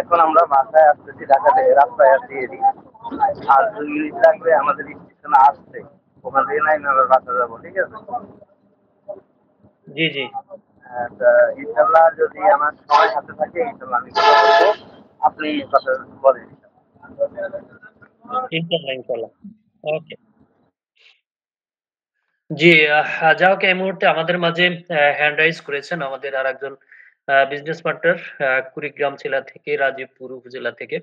এখন আমরা বাসায় আসতেছি, ঢাকা থেকে রাস্তায় আছি এদিকে। আর 2 মিনিট লাগবে আমাদের স্টেশনে আসতে। ওখান থেকে নাইমে আবার বাসা যাবো, ঠিক আছে?
জি, জি।
তা ইনশাল্লাহ যদি আমার সময় হাতে থাকে ইনশাল্লাহ আমি কথা বলবো। আপনি কথা বলেন।
ইনশাআল্লাহ, ইনশাআল্লাহ। ওকে। জি, যা হোক এই মুহূর্তে আমাদের মাঝে হ্যান্ড রাইজ করেছেন আমাদের আরেকজন বিজনেস পার্টনার কুড়িগ্রাম জেলা থেকে, রাজীবপুর উপজেলা থেকে।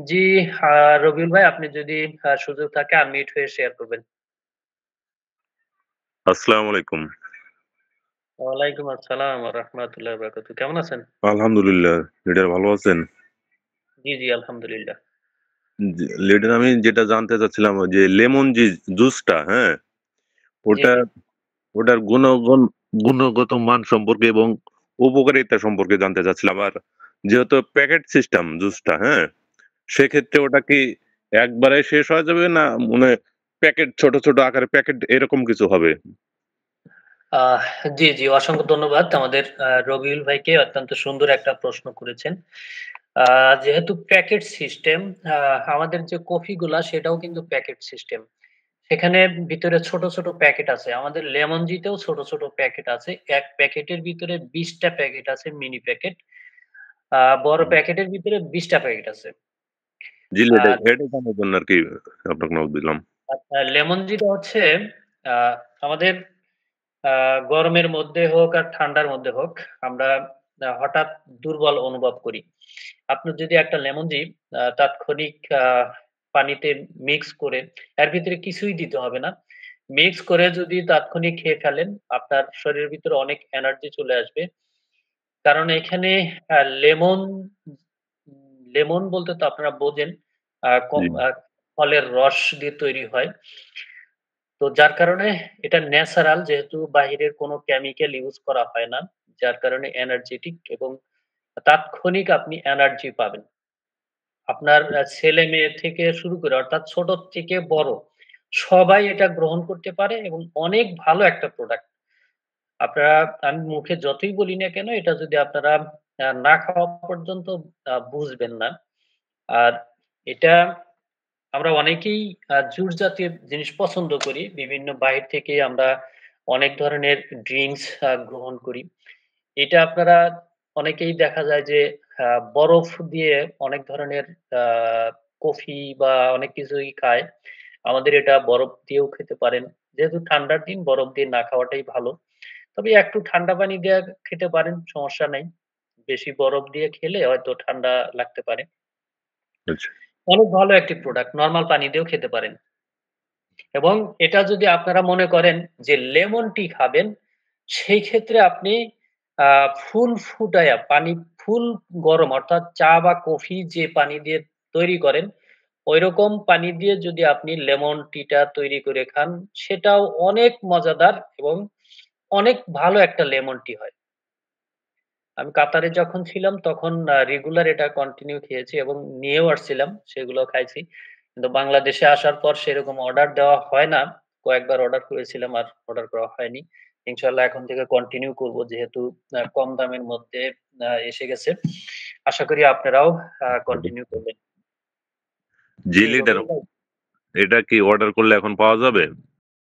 জি, আ রবিউল ভাই আপনি যদি সুযোগ থাকে আনমিউট হয়ে শেয়ার করবেন।
আসসালামু আলাইকুম।
ওয়ালাইকুম আসসালাম ওয়া রাহমাতুল্লাহি ওয়া বারাকাতুহু। কেমন আছেন?
আলহামদুলিল্লাহ। লিডার ভালো আছেন?
জি, জি, আলহামদুলিল্লাহ।
জি, লিডার আমি যেটা জানতে চাচ্ছিলাম যে লেমন যে জুসটা, হ্যাঁ?
জি,
ওটা
জি।
ওটার গুণগত মান সম্পর্কে এবং উপকারিতা সম্পর্কে জানতে চাচ্ছিলাম। আর যেহেতু প্যাকেট সিস্টেম জুসটা, হ্যাঁ? সেক্ষেত্রে ওটা কি একবারে শেষ হয়ে যাবে না মানে প্যাকেট ছোট, ছোট আকারে প্যাকেট এরকম কিছু হবে?
আহ জি, জি, অসংখ্য ধন্যবাদ আমাদের রবিউল ভাইকে অত্যন্ত সুন্দর একটা প্রশ্ন করেছেন। আ যেহেতু প্যাকেট সিস্টেম, আ আমাদের যে কফিগুলা সেটাও কিন্তু প্যাকেট সিস্টেম। সেখানে ভিতরে ছোট, ছোট প্যাকেট আছে। আমাদের লেমন জিতেও ছোট, ছোট প্যাকেট আছে। এক প্যাকেটের ভিতরে ২০ টা প্যাকেট আছে মিনি প্যাকেট। বড় প্যাকেটের ভিতরে ২০ টা প্যাকেট আছে।
জি লিডার,
আর
এটা জানার জন্য আরকি আপনাকে নক দিলাম।
লেমন জিটা হচ্ছে আ আমাদের আ গরমের মধ্যে হোক আর ঠান্ডার মধ্যে হোক, আমরা হঠাৎ দুর্বল অনুভব করি। আপনি যদি একটা লেমন জি তাৎক্ষণিক পানিতে মিক্স করে, এর ভিতরে কিছুই দিতে হবে না। মিক্স করে যদি তাৎক্ষণিক খেয়ে ফেলেন, আপনার শরীরের ভিতরে অনেক এনার্জি চলে আসবে। কারণ এখানে লেমন লেমন বলতে তো আপনারা বোঝেন, আ কম
জি,
ফলের রস দিয়ে তৈরি হয়। তো যার কারণে এটা ন্যাচারাল, যেহেতু বাহিরের কোনো কেমিক্যাল ইউজ করা হয় না। যার কারণে এনার্জেটিক এবং তাৎক্ষণিক আপনি এনার্জি পাবেন। আপনার ছেলে-মেয়ে থেকে শুরু করে অর্থাৎ ছোট থেকে বড় সবাই এটা গ্রহণ করতে পারে এবং অনেক ভালো একটা প্রোডাক্ট। আপনারা আমি মুখে যতই বলি না কেন এটা যদি আপনারা না খাওয়া পর্যন্ত বুঝবেন না। আর এটা আমরা অনেকেই জুস জাতীয় জিনিস পছন্দ করি। বিভিন্ন বাহির থেকে আমরা অনেক ধরনের ড্রিংকস গ্রহণ করি। এটা আপনারা অনেকেই দেখা যায় যে আ বরফ দিয়ে অনেক ধরনের আ কফি বা অনেক কিছুই খায়। আমাদের এটা বরফ দিয়েও খেতে পারেন। যেহেতু ঠান্ডার দিন বরফ দিয়ে না খাওয়াটাই ভালো। তবে একটু ঠান্ডা পানি দিয়ে খেতে পারেন, সমস্যা নাই। বেশি বরফ দিয়ে খেলে হয়তো ঠান্ডা লাগতে পারে।
আচ্ছা।
অনেক ভালো একটি প্রোডাক্ট। নরমাল পানি দিয়েও খেতে পারেন। এবং এটা যদি আপনারা মনে করেন যে লেমন টি খাবেন, সেই ক্ষেত্রে আপনি আ ফুল ফুটাইয়া পানি ফুল গরম অর্থাৎ চা বা কফি যে পানি দিয়ে তৈরি করেন, ঐরকম পানি দিয়ে যদি আপনি লেমন টিটা তৈরি করে খান, সেটাও অনেক মজাদার এবং অনেক ভালো একটা লেমন টি হয়। আমি কাতারে যখন ছিলাম তখন রেগুলার এটা কন্টিনিউ খেয়েছি এবং নিয়েও আসছিলাম, সেগুলো খাইছি। কিন্তু বাংলাদেশে আসার পর সেরকম অর্ডার দেওয়া হয় না। কয়েকবার অর্ডার করেছিলাম আর অর্ডার করা হয়নি। ইনশাআল্লাহ এখন থেকে কন্টিনিউ করব যেহেতু কম দামের মধ্যে এসে গেছে। আশা করি আপনারাও কন্টিনিউ করবেন।
জি
জি,
লিডার,
রবিউল ভাই।
এটা কি অর্ডার করলে এখন পাওয়া যাবে?